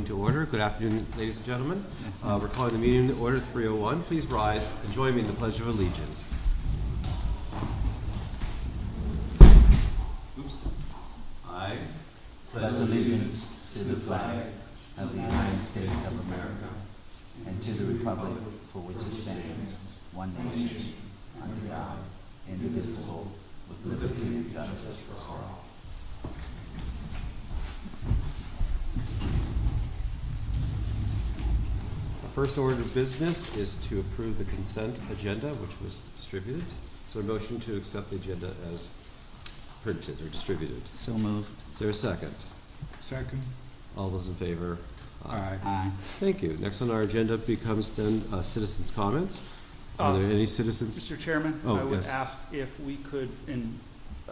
to order. Good afternoon, ladies and gentlemen. We're calling the meeting to order 3:01. Please rise and join me in the Pledge of Allegiance. Oops. I pledge allegiance to the flag of the United States of America and to the republic for which it stands, one nation, under God, indivisible, with liberty and justice for all. The first order of business is to approve the consent agenda, which was distributed. So a motion to accept the agenda as printed or distributed. So moved. Is there a second? Second. All those in favor? Aye. Aye. Thank you. Next on our agenda becomes then citizens' comments. Are there any citizens? Mr. Chairman, Oh, I would yes. ask if we could, and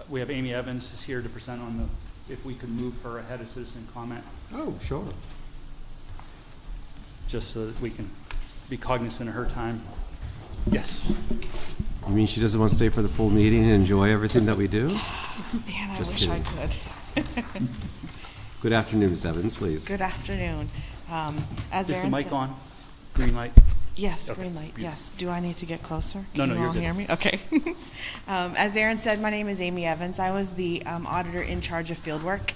we have Amy Evans is here to present on if we could move her ahead of citizen comment, Oh, sure. just so that we can be cognizant of her time. Yes. You mean she doesn't want to stay for the full meeting and enjoy everything that we do? Man, I Just wish I kidding. could. Good afternoon, Ms. Evans, please. Good afternoon. As Is the Aaron mic said- on? Green light? Yes, Okay, green light, beautiful. yes. Do I need to get closer? No, Can no, you you're all good. hear me? Okay. As Aaron said, my name is Amy Evans. I was the auditor in charge of fieldwork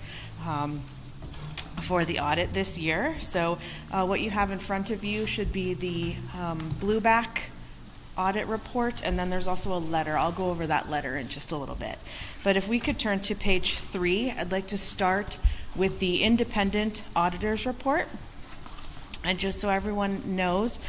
for the audit this year. So what you have in front of you should be the blueback audit report, and then there's also a letter. I'll go over that letter in just a little bit. But if we could turn to page 3, I'd like to start with the independent auditor's report. And just so everyone knows,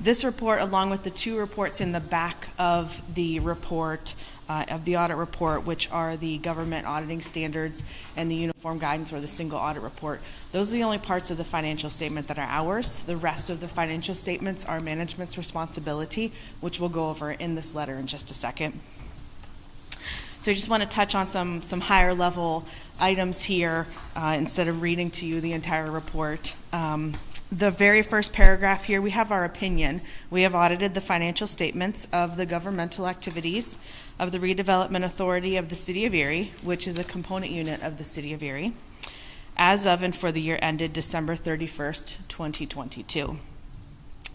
this report, along with the 2 reports in the back of the report, of the audit report, which are the government auditing standards and the uniform guidance or the single audit report, those are the only parts of the financial statement that are ours. The rest of the financial statements are management's responsibility, which we'll go over in this letter in just a second. So I just want to touch on some higher level items here instead of reading to you the entire report. The very first paragraph here, we have our opinion. We have audited the financial statements of the governmental activities of the Redevelopment Authority of the City of Erie, which is a component unit of the City of Erie, as of and for the year ended December 31st, 2022.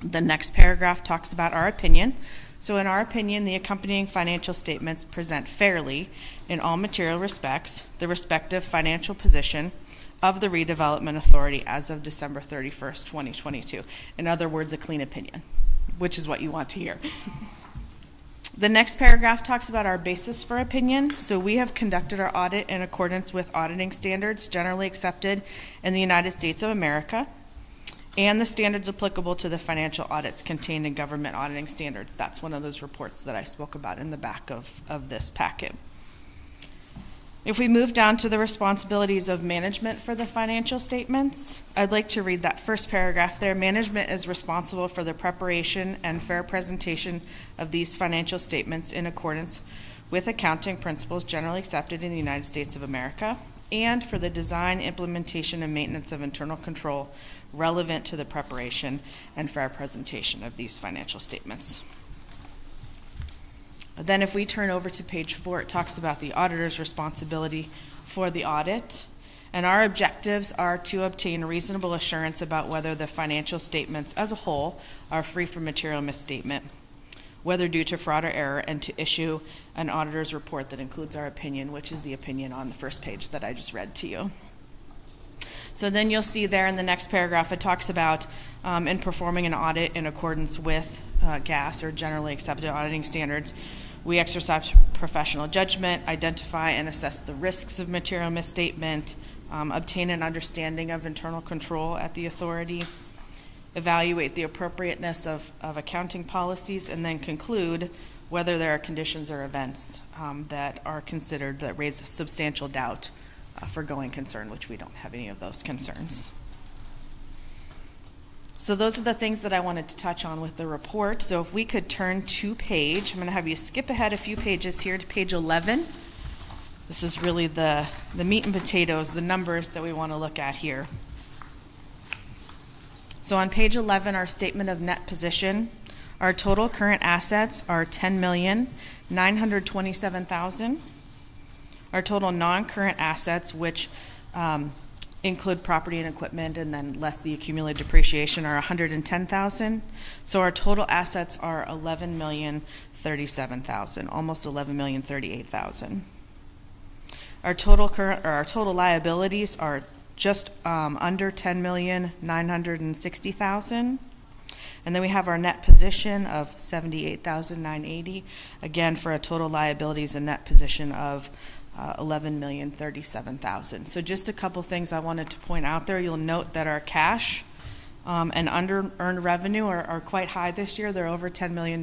The next paragraph talks about our opinion. So in our opinion, the accompanying financial statements present fairly, in all material respects, the respective financial position of the Redevelopment Authority as of December 31st, 2022. In other words, a clean opinion, which is what you want to hear. The next paragraph talks about our basis for opinion. So we have conducted our audit in accordance with auditing standards generally accepted in the United States of America and the standards applicable to the financial audits contained in government auditing standards. That's one of those reports that I spoke about in the back of this packet. If we move down to the responsibilities of management for the financial statements, I'd like to read that first paragraph there. Management is responsible for the preparation and fair presentation of these financial statements in accordance with accounting principles generally accepted in the United States of America, and for the design, implementation, and maintenance of internal control relevant to the preparation and fair presentation of these financial statements. Then if we turn over to page 4, it talks about the auditor's responsibility for the audit. And our objectives are to obtain reasonable assurance about whether the financial statements as a whole are free from material misstatement, whether due to fraud or error, and to issue an auditor's report that includes our opinion, which is the opinion on the first page that I just read to you. So then you'll see there in the next paragraph, it talks about in performing an audit in accordance with GAS, or generally accepted auditing standards, we exercise professional judgment, identify and assess the risks of material misstatement, obtain an understanding of internal control at the authority, evaluate the appropriateness of accounting policies, and then conclude whether there are conditions or events that are considered that raise substantial doubt for going concern, which we don't have any of those concerns. So those are the things that I wanted to touch on with the report. So if we could turn to page, I'm going to have you skip ahead a few pages here to page 11. This is really the meat and potatoes, the numbers that we want to look at here. So on page 11, our statement of net position, our total current assets are $10,927,000. Our total non-current assets, which include property and equipment, and then less the accumulated depreciation, are $110,000. So our total assets are $11,037,000, almost $11,038,000. Our total liabilities are just under $10,960,000. And then we have our net position of $78,980, again for a total liabilities and net position of $11,037,000. So just a couple things I wanted to point out there. You'll note that our cash and unearned revenue are quite high this year. They're over $10 million.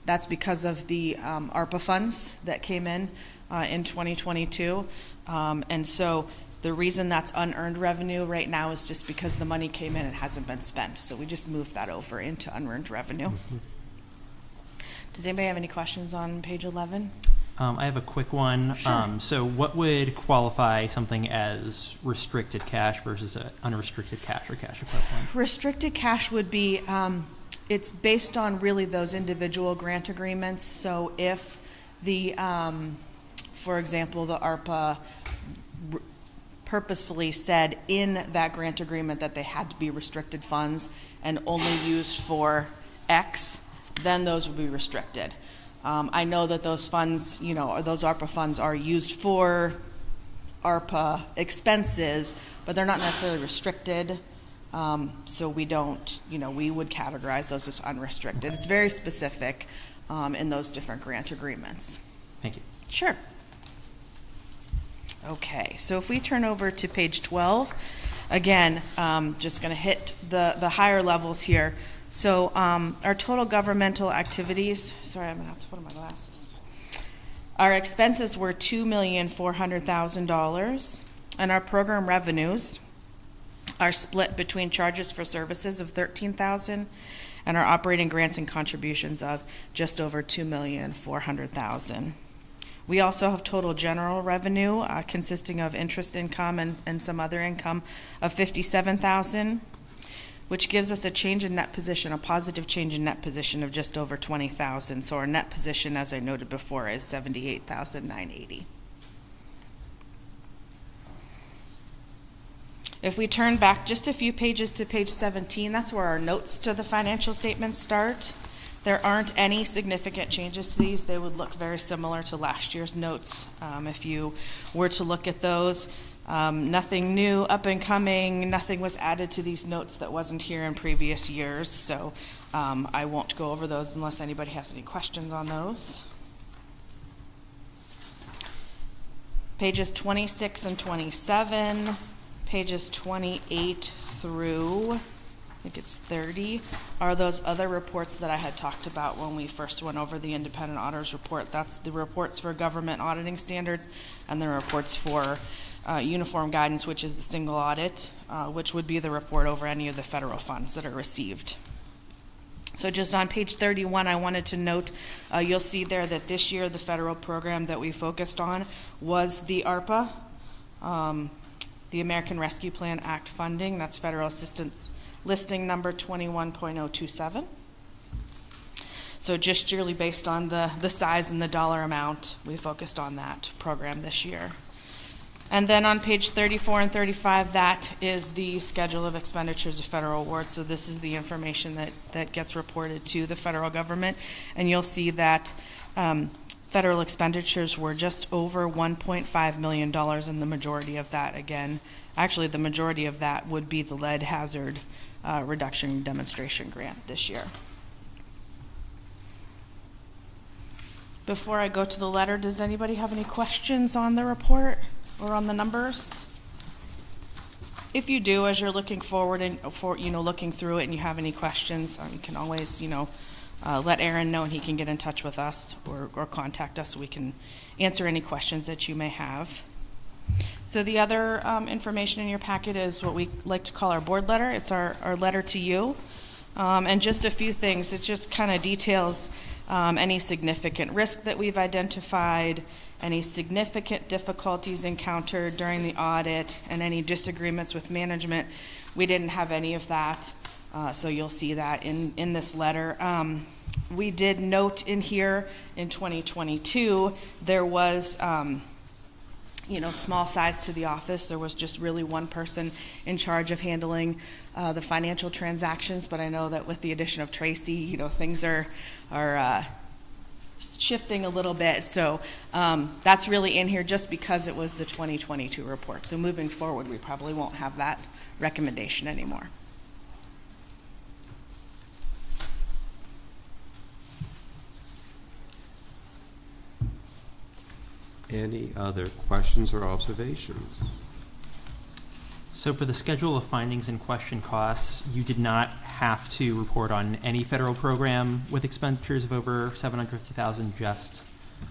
That's because of the ARPA funds that came in 2022. And so the reason that's unearned revenue right now is just because the money came in and hasn't been spent. So we just moved that over into unearned revenue. Does anybody have any questions on page 11? I have a quick one. Sure. So what would qualify something as restricted cash versus unrestricted cash or cash equivalent? Restricted cash would be, it's based on really those individual grant agreements. So if the, for example, the ARPA purposefully said in that grant agreement that they had to be restricted funds and only used for X, then those would be restricted. I know that those funds, those ARPA funds are used for ARPA expenses, but they're not necessarily restricted. So we don't, we would categorize those as unrestricted. It's very specific in those different grant agreements. Thank you. Sure. Okay, so if we turn over to page 12, again, just going to hit the higher levels here. So our total governmental activities, sorry, I'm going to have to put on my glasses. Our expenses were $2,400,000, and our program revenues are split between charges for services of $13,000 and our operating grants and contributions of just over $2,400,000. We also have total general revenue consisting of interest income and some other income of $57,000, which gives us a change in net position, a positive change in net position of just over $20,000. So our net position, as I noted before, is $78,980. If we turn back just a few pages to page 17, that's where our notes to the financial statements start. There aren't any significant changes to these. They would look very similar to last year's notes if you were to look at those. Nothing new, up and coming, nothing was added to these notes that wasn't here in previous years, so I won't go over those unless anybody has any questions on those. Pages 26 and 27, pages 28 through, I think it's 30, are those other reports that I had talked about when we first went over the independent auditor's report. That's the reports for government auditing standards and the reports for uniform guidance, which is the single audit, which would be the report over any of the federal funds that are received. So just on page 31, I wanted to note, you'll see there that this year the federal program that we focused on was the ARPA, the American Rescue Plan Act funding. That's federal assistance listing number 21.027. So just purely based on the size and the dollar amount, we focused on that program this year. And then on page 34 and 35, that is the schedule of expenditures of federal awards. So this is the information that gets reported to the federal government. And you'll see that federal expenditures were just over $1.5 million, and the majority of that, again, actually the majority of that would be the lead hazard reduction demonstration grant this year. Before I go to the letter, does anybody have any questions on the report or on the numbers? If you do, as you're looking forward and looking through it, and you have any questions, you can always let Aaron know, and he can get in touch with us or contact us so we can answer any questions that you may have. So the other information in your packet is what we like to call our board letter. It's our letter to you, and just a few things. It just kind of details any significant risk that we've identified, any significant difficulties encountered during the audit, and any disagreements with management. We didn't have any of that, so you'll see that in this letter. We did note in here in 2022 there was small size to the office. There was just really one person in charge of handling the financial transactions, but I know that with the addition of Tracy, things are shifting a little bit. So that's really in here just because it was the 2022 report. So moving forward, we probably won't have that recommendation anymore. Any other questions or observations? So for the schedule of findings and question costs, you did not have to report on any federal program with expenditures of over $750,000, just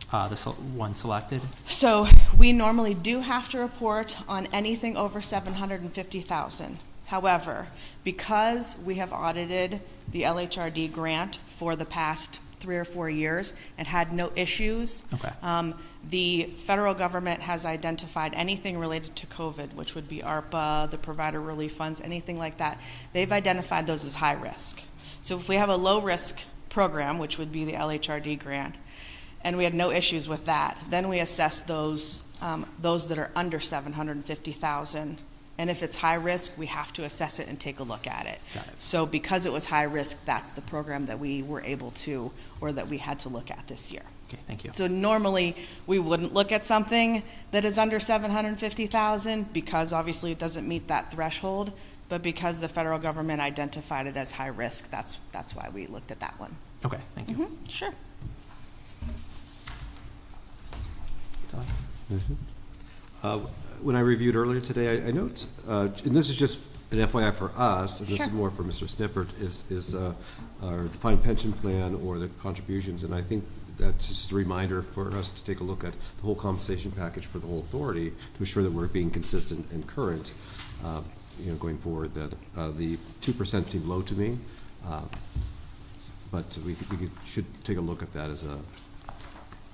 the one selected? So we normally do have to report on anything over $750,000. However, because we have audited the LHRD grant for the past 3 or 4 years and had no issues, Okay. the federal government has identified anything related to COVID, which would be ARPA, the provider relief funds, anything like that. They've identified those as high risk. So if we have a low risk program, which would be the LHRD grant, and we had no issues with that, then we assess those that are under $750,000. And if it's high risk, we have to assess it and take a look at it. Got it. So because it was high risk, that's the program that we were able to, or that we had to look at this year. Okay, thank you. So normally, we wouldn't look at something that is under $750,000 because obviously it doesn't meet that threshold, but because the federal government identified it as high risk, that's why we looked at that one. Okay, thank you. Sure. When I reviewed earlier today, I note, and this is just an FYI for us, and this is more for Mr. Snippert, is our defined pension plan or the contributions, and I think that's just a reminder for us to take a look at the whole compensation package for the whole authority to ensure that we're being consistent and current, going forward. That the 2% seemed low to me, but we should take a look at that as a.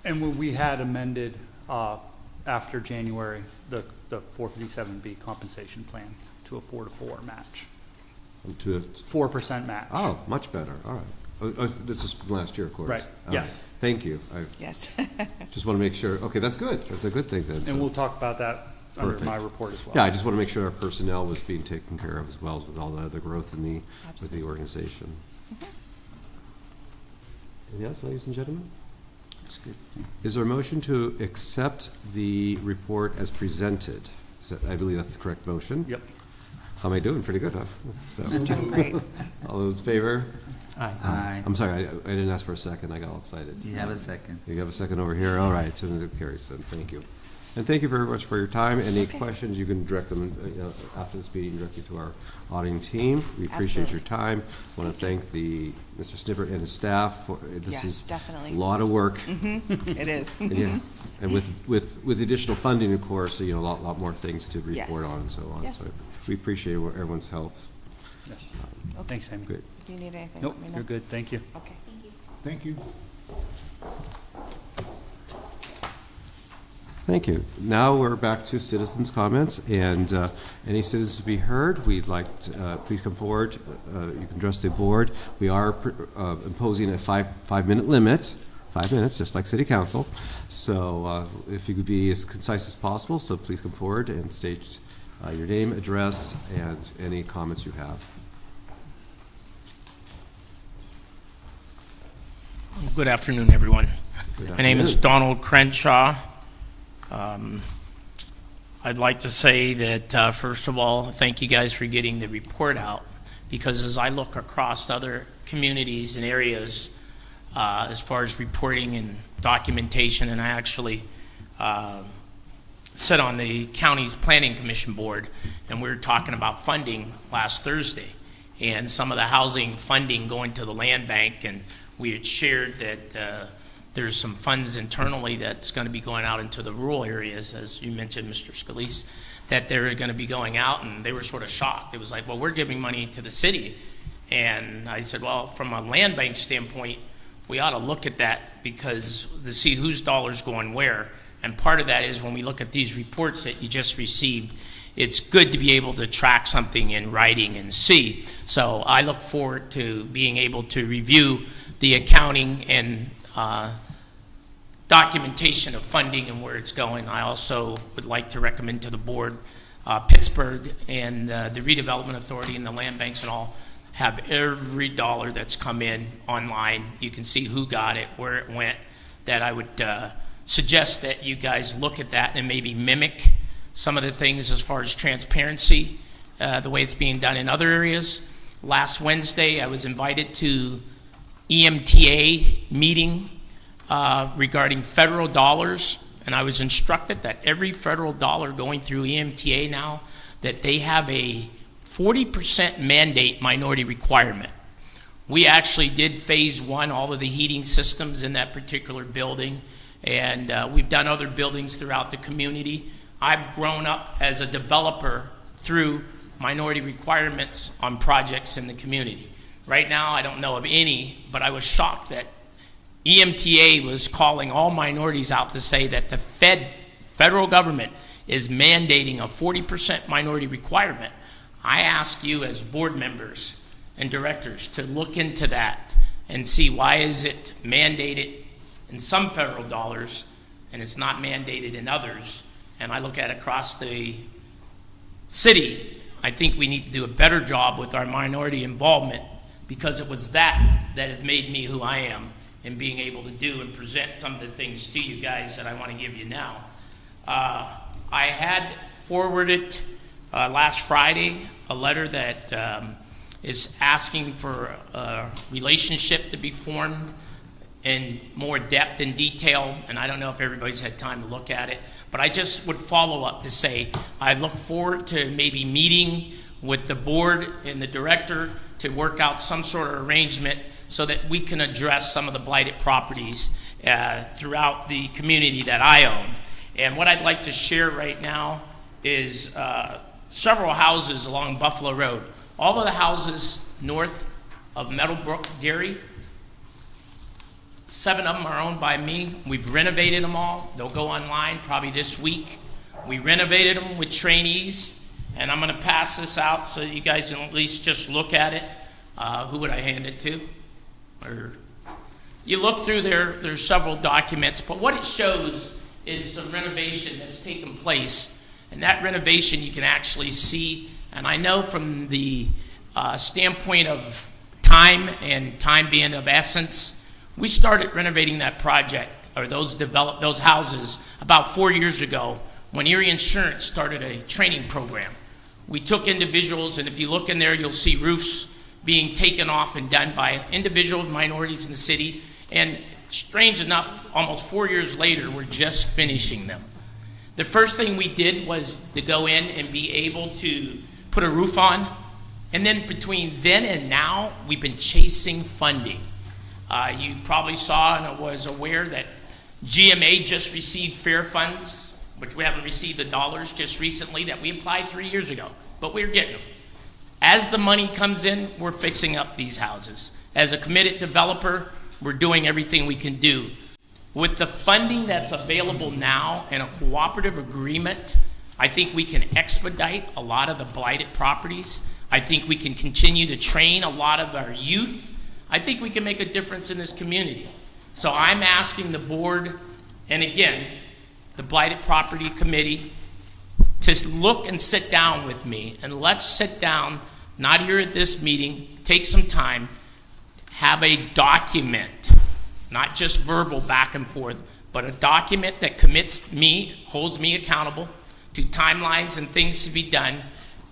And when we had amended after January, the 457B compensation plan to a 4-to-4 match. To a 4% match. Oh, much better. All right. This is from last year, of course. Right. Yes. Thank you. I Yes. just want to make sure. Okay, that's good. That's a good thing then. And we'll talk about that under Perfect. my report as well. Yeah, I just want to make sure our personnel was being taken care of as well as with all the other growth in with the organization. Anything else, ladies and gentlemen? That's good. Is there a motion to accept the report as presented? I believe that's the correct motion. Yep. How am I doing? Pretty good, huh? So, Doing great. all those in favor? Aye. Aye. I'm sorry, I didn't ask for a second. I got all excited. Do you have a second? You have a second over here? All right, so it carries then. Thank you. And thank you very much for your time. Any questions, you can direct them after this meeting directly to our auditing team. We appreciate your time. I want to thank Mr. Snippert and his staff. This is definitely. a lot of work. It is. And with the additional funding, of course, a lot more things to report Yes. on and so on. Yes. So we appreciate everyone's help. Yes. Thanks, Amy. Great. If you need anything, Nope, let me know. you're good. Thank you. Okay. Thank you. Thank you. Now we're back to citizens' comments, and any citizens to be heard, we'd like to, please come forward. You can address the board. We are imposing a five-minute limit, 5 minutes, just like City Council. So if you could be as concise as possible, so please come forward and state your name, address, and any comments you have. Good afternoon, everyone. Good My name is afternoon. Donald Crenshaw. I'd like to say that, first of all, thank you guys for getting the report out, because as I look across other communities and areas, as far as reporting and documentation, and I actually sit on the county's planning commission board, and we were talking about funding last Thursday, and some of the housing funding going to the land bank, and we had shared that there's some funds internally that's going to be going out into the rural areas, as you mentioned, Mr. Scalise, that they're going to be going out, and they were sort of shocked. It was like, well, we're giving money to the city. And I said, well, from a land bank standpoint, we ought to look at that because to see whose dollar's going where. And part of that is when we look at these reports that you just received, it's good to be able to track something in writing and see. So I look forward to being able to review the accounting and documentation of funding and where it's going. I also would like to recommend to the board, Pittsburgh and the Redevelopment Authority and the land banks and all have every dollar that's come in online. You can see who got it, where it went, that I would suggest that you guys look at that and maybe mimic some of the things as far as transparency, the way it's being done in other areas. Last Wednesday, I was invited to EMTA meeting regarding federal dollars, and I was instructed that every federal dollar going through EMTA now, that they have a 40% mandate minority requirement. We actually did phase one, all of the heating systems in that particular building, and we've done other buildings throughout the community. I've grown up as a developer through minority requirements on projects in the community. Right now, I don't know of any, but I was shocked that EMTA was calling all minorities out to say that the federal government is mandating a 40% minority requirement. I ask you as board members and directors to look into that and see why is it mandated in some federal dollars and it's not mandated in others. And I look at across the city, I think we need to do a better job with our minority involvement, because it was that has made me who I am in being able to do and present some of the things to you guys that I want to give you now. I had forwarded last Friday a letter that is asking for a relationship to be formed in more depth and detail, and I don't know if everybody's had time to look at it, but I just would follow up to say I look forward to maybe meeting with the board and the director to work out some sort of arrangement so that we can address some of the blighted properties throughout the community that I own. And what I'd like to share right now is several houses along Buffalo Road. All of the houses north of Meadowbrook Dairy, 7 of them are owned by me. We've renovated them all. They'll go online probably this week. We renovated them with trainees, and I'm going to pass this out so you guys can at least just look at it. Who would I hand it to? Or you look through there, there's several documents, but what it shows is some renovation that's taken place, and that renovation you can actually see. And I know from the standpoint of time and time being of essence, we started renovating that project or those houses about 4 years ago when Erie Insurance started a training program. We took individuals, and if you look in there, you'll see roofs being taken off and done by individual minorities in the city. And strange enough, almost 4 years later, we're just finishing them. The first thing we did was to go in and be able to put a roof on. And then between then and now, we've been chasing funding. You probably saw and was aware that GMA just received fair funds, which we haven't received the dollars just recently, that we applied 3 years ago, but we're getting them. As the money comes in, we're fixing up these houses. As a committed developer, we're doing everything we can do. With the funding that's available now and a cooperative agreement, I think we can expedite a lot of the blighted properties. I think we can continue to train a lot of our youth. I think we can make a difference in this community. So I'm asking the board, and again, the Blighted Property Committee, to look and sit down with me, and let's sit down, not here at this meeting, take some time, have a document, not just verbal back and forth, but a document that commits me, holds me accountable to timelines and things to be done,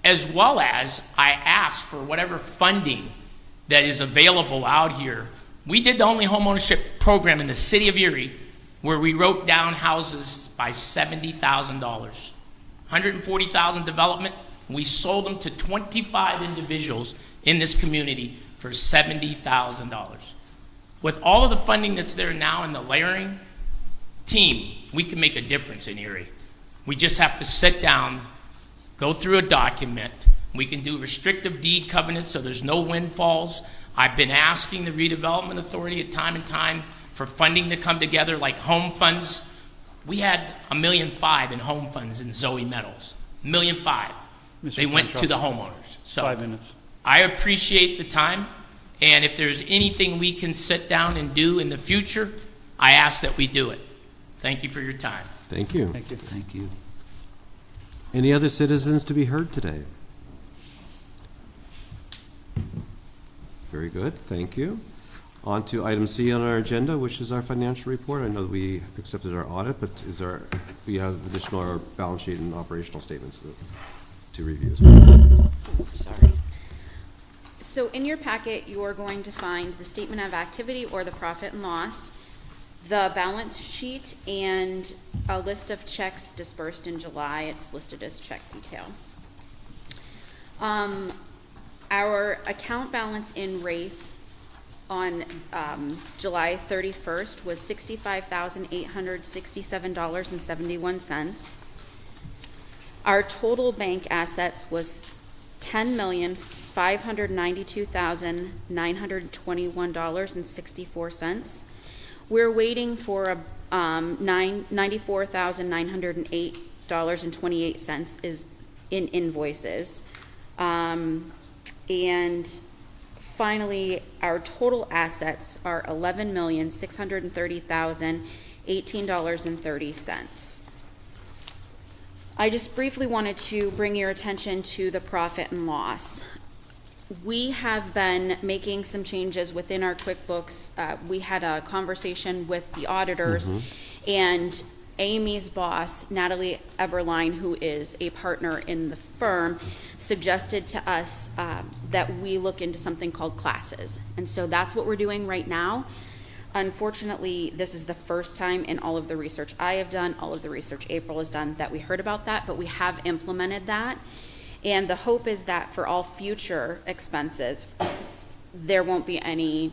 as well as I ask for whatever funding that is available out here. We did the only homeownership program in the city of Erie where we wrote down houses by $70,000. 140,000 development, we sold them to 25 individuals in this community for $70,000. With all of the funding that's there now in the layering team, we can make a difference in Erie. We just have to sit down, go through a document. We can do restrictive deed covenants so there's no windfalls. I've been asking the Redevelopment Authority at time and time for funding to come together, like home funds. We had $1.5 million in home funds in Zoe Metals. $1.5 million. They went to the homeowners. So 5 minutes. I appreciate the time, and if there's anything we can sit down and do in the future, I ask that we do it. Thank you for your time. Thank you. Thank you. Thank you. Any other citizens to be heard today? Very good, thank you. On to item C on our agenda, which is our financial report. I know that we accepted our audit, but we have additional balance sheet and operational statements to review as well. Sorry. So in your packet, you're going to find the statement of activity or the profit and loss, the balance sheet, and a list of checks dispersed in July. It's listed as check detail. Our account balance in race on July 31st was $65,867.71. Our total bank assets was $10,592,921.64. We're waiting for a $94,908.28 is in invoices. And finally, our total assets are $11,630,018.30. I just briefly wanted to bring your attention to the profit and loss. We have been making some changes within our QuickBooks. We had a conversation with the auditors, and Amy's boss, Natalie Everline, who is a partner in the firm, suggested to us that we look into something called classes. And so that's what we're doing right now. Unfortunately, this is the first time in all of the research I have done, all of the research April has done, that we heard about that, but we have implemented that. And the hope is that for all future expenses, there won't be any,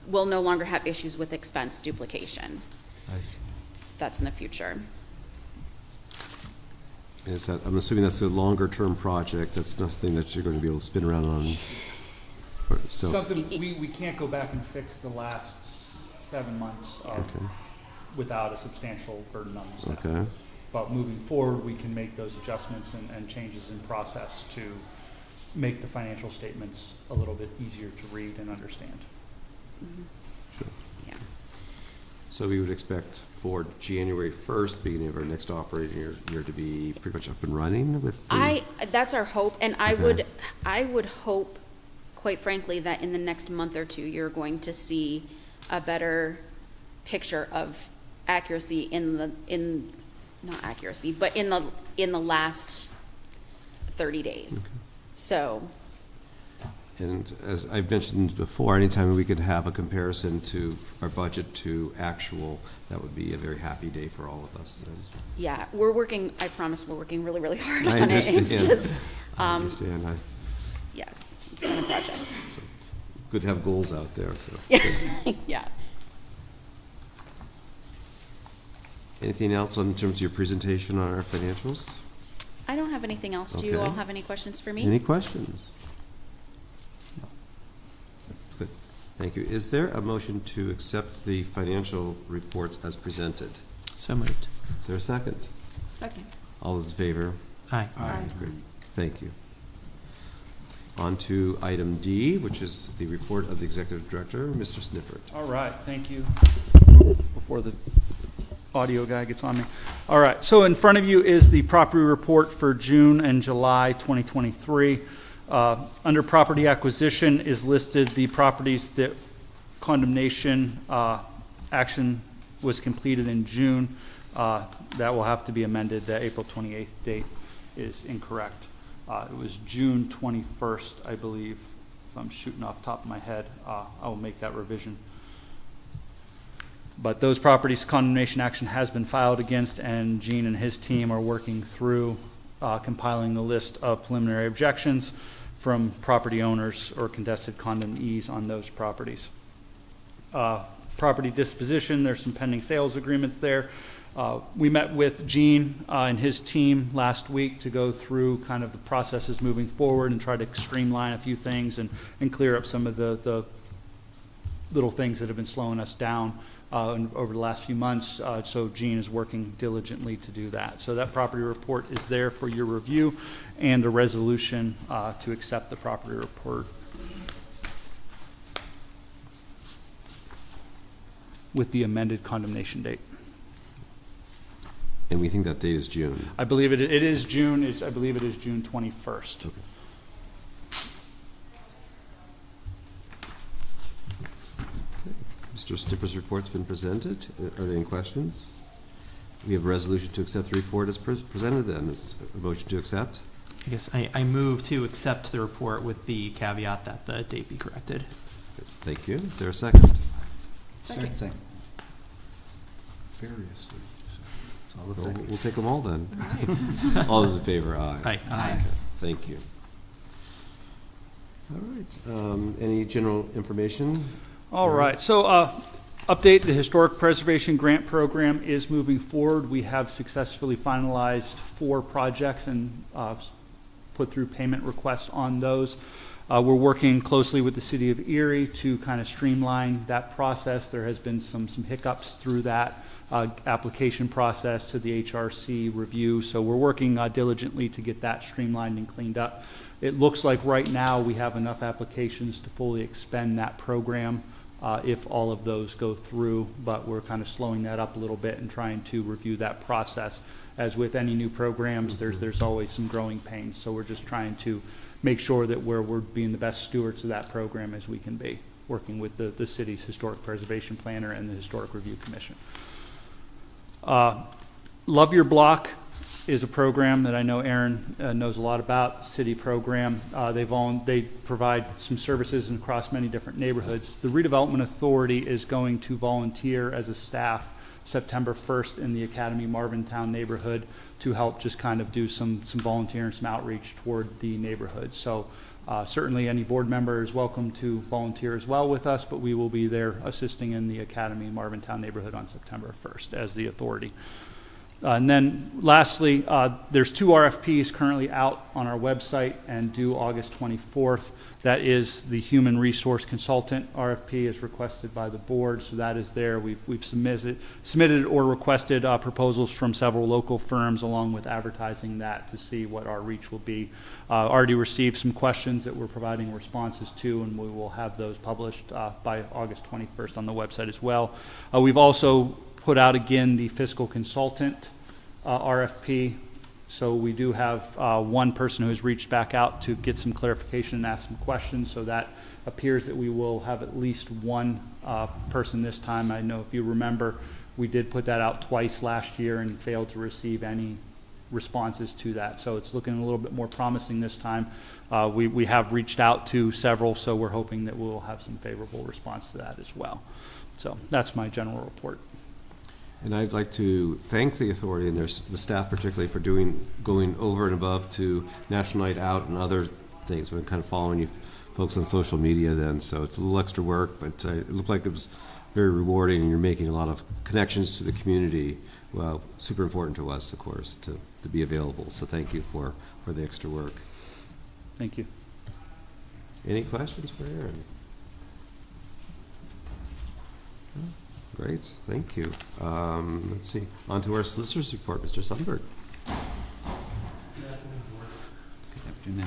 we'll no longer have issues with expense duplication. Nice. That's in the future. Is that, I'm assuming that's a longer-term project. That's nothing that you're going to be able to spin around on. So, Something, we can't go back and fix the last 7 months okay, without a substantial burden on the staff. okay. But moving forward, we can make those adjustments and changes in process to make the financial statements a little bit easier to read and understand. Sure. Yeah. So we would expect for January 1st, beginning of our next operating year to be pretty much up and running with the... That's our hope, and Okay. I would hope, quite frankly, that in the next month or two, you're going to see a better picture of accuracy not accuracy, but in the last 30 days. Okay. So, And as I've mentioned before, anytime we could have a comparison to our budget to actual, that would be a very happy day for all of us. yeah, I promise we're working really, really hard I on it. understand. It's just, I understand. yes, it's been a project. Good to have goals out there. So. Yeah. Anything else in terms of your presentation on our financials? I don't have anything else. Do you Okay. all have any questions for me? Any questions? Good. Thank you. Is there a motion to accept the financial reports as presented? So moved. Is there a second? Second. All those in favor? Aye. Great. Thank you. On to item D, which is the report of the Executive Director, Mr. Snifford. All right, thank you. Before the audio guy gets on me. All right, so in front of you is the property report for June and July 2023. Under property acquisition is listed the properties that condemnation action was completed in June. That will have to be amended. The April 28th date is incorrect. It was June 21st, I believe. If I'm shooting off the top of my head, I will make that revision. But those properties, condemnation action has been filed against, and Gene and his team are working through compiling the list of preliminary objections from property owners or contested condemnees on those properties. Property disposition, there's some pending sales agreements there. We met with Gene and his team last week to go through kind of the processes moving forward and try to streamline a few things and clear up some of the little things that have been slowing us down over the last few months. So Gene is working diligently to do that. So that property report is there for your review, and a resolution to accept the property report with the amended condemnation date. And we think that date is June. I believe it is June, I believe it is June 21st. Okay. Mr. Snipper's report's been presented. Are there any questions? We have a resolution to accept the report as presented then. Is a motion to accept? I guess I move to accept the report with the caveat that the date be corrected. Thank you. Is there a second? Second. Variously. So All the Well, second. we'll take them all then. All those in favor, aye. Aye. Aye. Thank you. All right. Any general information? All right, so update, the Historic Preservation Grant Program is moving forward. We have successfully finalized 4 projects and put through payment requests on those. We're working closely with the City of Erie to kind of streamline that process. There has been some hiccups through that application process to the HRC review, so we're working diligently to get that streamlined and cleaned up. It looks like right now we have enough applications to fully expend that program if all of those go through, but we're kind of slowing that up a little bit and trying to review that process. As with any new programs, there's always some growing pains, so we're just trying to make sure that we're being the best stewards of that program as we can be, working with the city's Historic Preservation Planner and the Historic Review Commission. Love Your Block is a program that I know Aaron knows a lot about, city program. They provide some services across many different neighborhoods. The Redevelopment Authority is going to volunteer as a staff September 1st in the Academy Marvintown neighborhood to help just kind of do some volunteer and some outreach toward the neighborhood. So certainly any board member is welcome to volunteer as well with us, but we will be there assisting in the Academy Marvintown neighborhood on September 1st as the authority. And then lastly, there's 2 RFPs currently out on our website and due August 24th. That is the Human Resource Consultant RFP as requested by the board, so that is there. We've submitted or requested proposals from several local firms along with advertising that to see what our reach will be. Already received some questions that we're providing responses to, and we will have those published by August 21st on the website as well. We've also put out again the fiscal consultant RFP. So we do have one person who has reached back out to get some clarification and ask some questions. So that appears that we will have at least one person this time. I know if you remember, we did put that out twice last year and failed to receive any responses to that. So it's looking a little bit more promising this time. We have reached out to several, so we're hoping that we'll have some favorable response to that as well. So that's my general report. And I'd like to thank the authority and the staff particularly for going over and above to National Night Out and other things. We've been kind of following you folks on social media then, so it's a little extra work, but it looked like it was very rewarding, and you're making a lot of connections to the community. Well, super important to us, of course, to be available. So thank you for the extra work. Thank you. Any questions for Aaron? Great, thank you. Let's see, on to our solicitor's report, Mr. Sundberg. Good afternoon.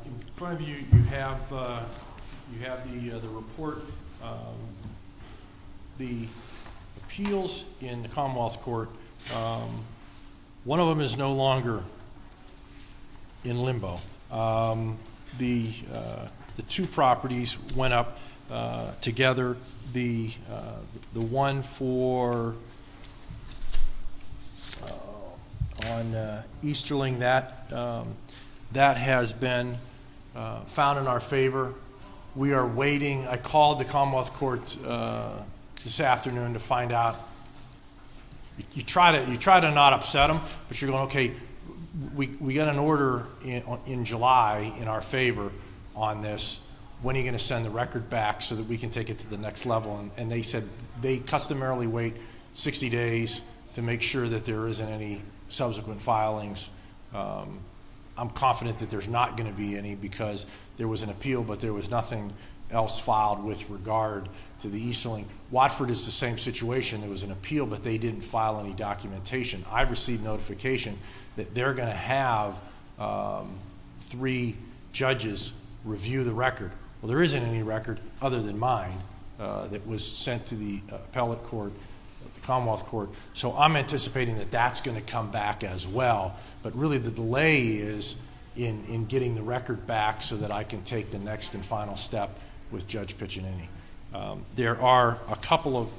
In front of you, you have the report. The appeals in the Commonwealth Court. One of them is no longer in limbo. The 2 properties went up together. The one for on Easterling, that has been found in our favor. We are waiting. I called the Commonwealth Court this afternoon to find out. You try to not upset them, but you're going, okay, we got an order in July in our favor on this. When are you going to send the record back so that we can take it to the next level? And they said they customarily wait 60 days to make sure that there isn't any subsequent filings. I'm confident that there's not going to be any because there was an appeal, but there was nothing else filed with regard to the Easterling. Watford is the same situation. There was an appeal, but they didn't file any documentation. I've received notification that they're going to have 3 judges review the record. Well, there isn't any record other than mine that was sent to the appellate court Commonwealth Court. So I'm anticipating that that's going to come back as well. But really the delay is in getting the record back so that I can take the next and final step with Judge Piccinini. There are a couple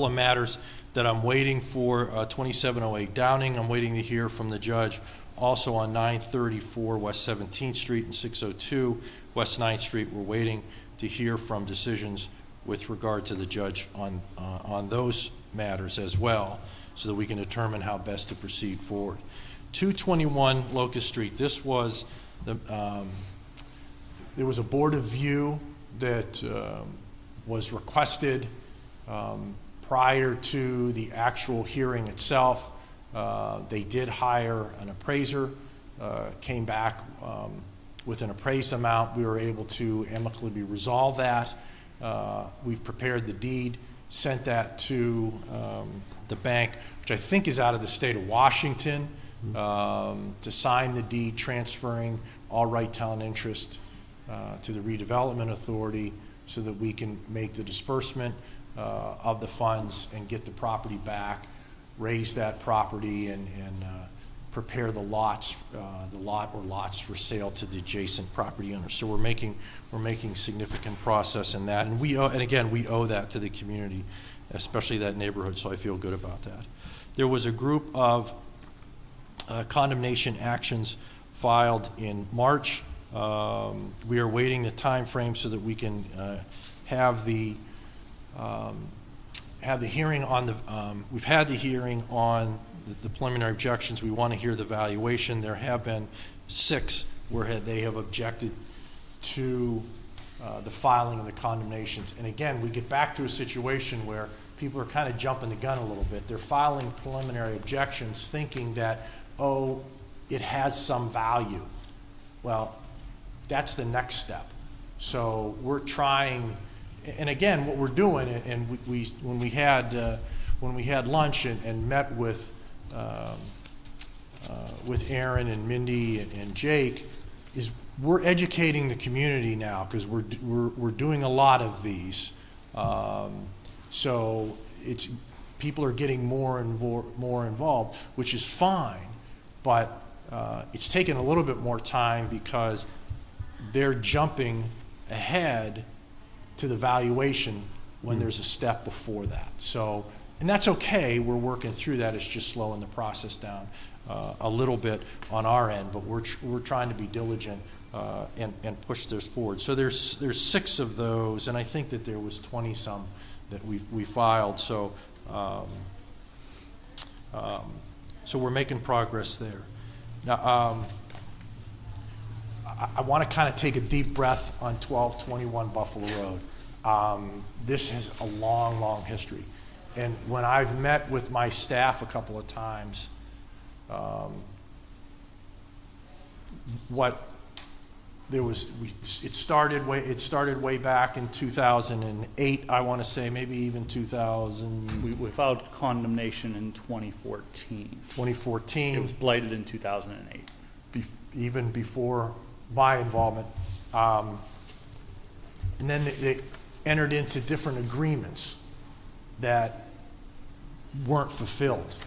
of matters that I'm waiting for. 2708 Downing, I'm waiting to hear from the judge. Also on 934 West 17th Street and 602 West 9th Street, we're waiting to hear from decisions with regard to the judge on those matters as well, so that we can determine how best to proceed forward. 221 Locust Street, this was there was a board of view that was requested prior to the actual hearing itself. They did hire an appraiser, came back with an appraised amount. We were able to amicably resolve that. We've prepared the deed, sent that to the bank, which I think is out of the state of Washington, to sign the deed transferring all right, title, and interest to the Redevelopment Authority so that we can make the disbursement of the funds and get the property back, raise that property, and prepare the lots, the lot or lots for sale to the adjacent property owners. So we're making significant process in that, and we owe that to the community, especially that neighborhood. So I feel good about that. There was a group of condemnation actions filed in March. We are waiting the time frame so that we can have the hearing on the. We've had the hearing on the preliminary objections. We want to hear the valuation. There have been 6 where they have objected to the filing of the condemnations. And again, we get back to a situation where people are kind of jumping the gun a little bit. They're filing preliminary objections thinking that, oh, it has some value. Well, that's the next step. So we're trying, and again, what we're doing, and when we had lunch and met with Aaron and Mindy and Jake, is we're educating the community now because we're doing a lot of these. So people are getting more involved, which is fine, but it's taken a little bit more time because they're jumping ahead to the valuation when there's a step before that. So, and that's okay. We're working through that. It's just slowing the process down a little bit on our end, but we're trying to be diligent and push this forward. So there's 6 of those, and I think that there was 20 some that we filed. So so we're making progress there. Now, I want to kind of take a deep breath on 1221 Buffalo Road. This has a long, long history. And when I've met with my staff a couple of times, it started way back in 2008, I want to say, maybe even 2000. We filed condemnation in 2014. 2014. It was blighted in 2008. Even before my involvement. And then they entered into different agreements that weren't fulfilled.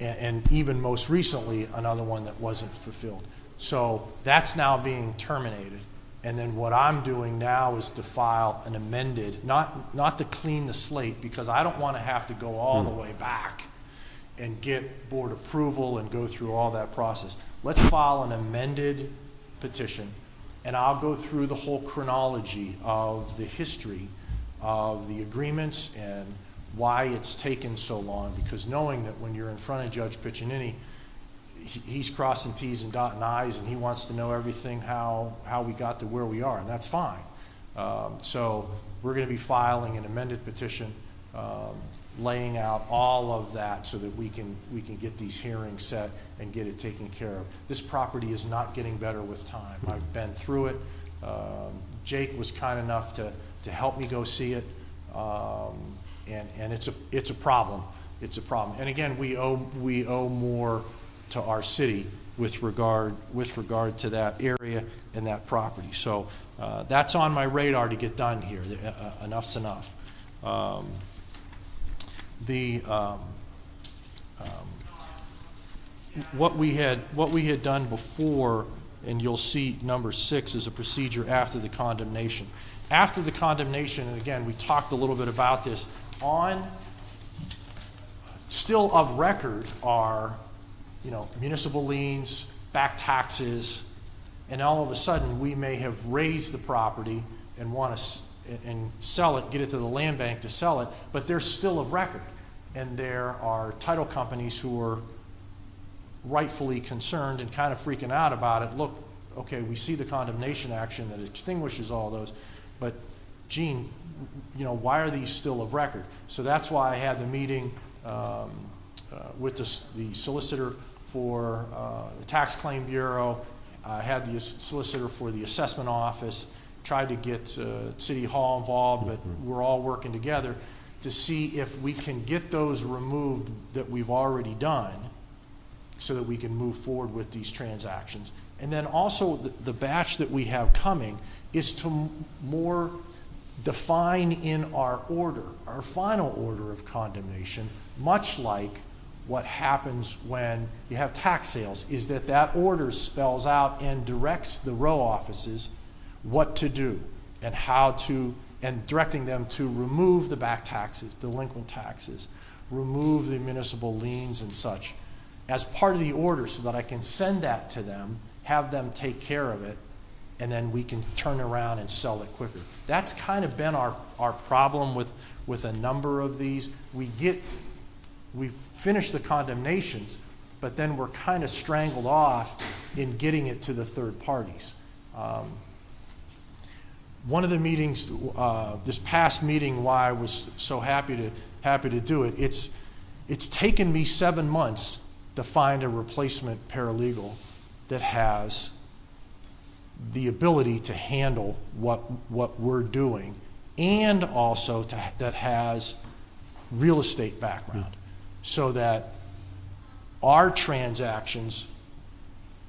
And even most recently, another one that wasn't fulfilled. So that's now being terminated. And then what I'm doing now is to file an amended, not to clean the slate, because I don't want to have to go all the way back and get board approval and go through all that process. Let's file an amended petition, and I'll go through the whole chronology of the history of the agreements and why it's taken so long, because knowing that when you're in front of Judge Piccinini, he's crossing T's and dotting I's, and he wants to know everything, how we got to where we are, and that's fine. So we're going to be filing an amended petition, laying out all of that so that we can get these hearings set and get it taken care of. This property is not getting better with time. I've been through it. Jake was kind enough to help me go see it, and it's a problem. It's a problem. And again, we owe more to our city with regard to that area and that property. So that's on my radar to get done here. Enough's enough. the what we had done before, and you'll see number 6 is a procedure after the condemnation. After the condemnation, and again, we talked a little bit about this, on still of record are, municipal liens, back taxes, and all of a sudden we may have raised the property and want to and sell it, get it to the land bank to sell it, but they're still of record. And there are title companies who are rightfully concerned and kind of freaking out about it. Look, okay, we see the condemnation action that extinguishes all those, but Gene, why are these still of record? So that's why I had the meeting with the solicitor for the Tax Claim Bureau. I had the solicitor for the assessment office, tried to get City Hall involved, but we're all working together to see if we can get those removed that we've already done so that we can move forward with these transactions. And then also the batch that we have coming is to more define in our order, our final order of condemnation, much like what happens when you have tax sales, is that order spells out and directs the row offices what to do and how to, and directing them to remove the back taxes, delinquent taxes, remove the municipal liens and such as part of the order, so that I can send that to them, have them take care of it, and then we can turn around and sell it quicker. That's kind of been our problem with a number of these. We've finished the condemnations, but then we're kind of strangled off in getting it to the third parties. One of the meetings, this past meeting, why I was so happy to do it, it's taken me 7 months to find a replacement paralegal that has the ability to handle what we're doing, and also that has real estate background, so that our transactions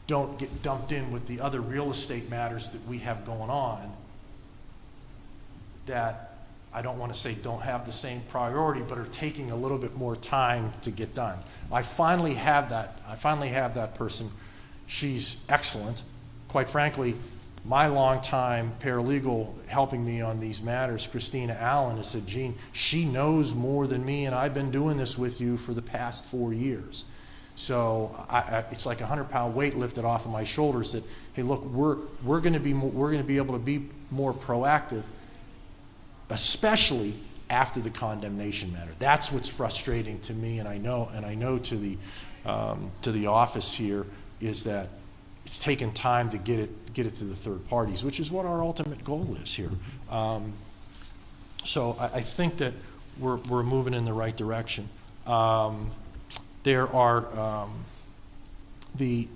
don't get dumped in with the other real estate matters that we have going on, that I don't want to say don't have the same priority, but are taking a little bit more time to get done. I finally have that person. She's excellent. Quite frankly, my longtime paralegal helping me on these matters, Christina Allen, has said, Gene, she knows more than me, and I've been doing this with you for the past 4 years. So it's like a 100-pound weight lifted off of my shoulders that, hey, look, we're going to be able to be more proactive, especially after the condemnation matter. That's what's frustrating to me, and I know to the office here, is that it's taken time to get it to the third parties, which is what our ultimate goal is here. So I think that we're moving in the right direction. There are the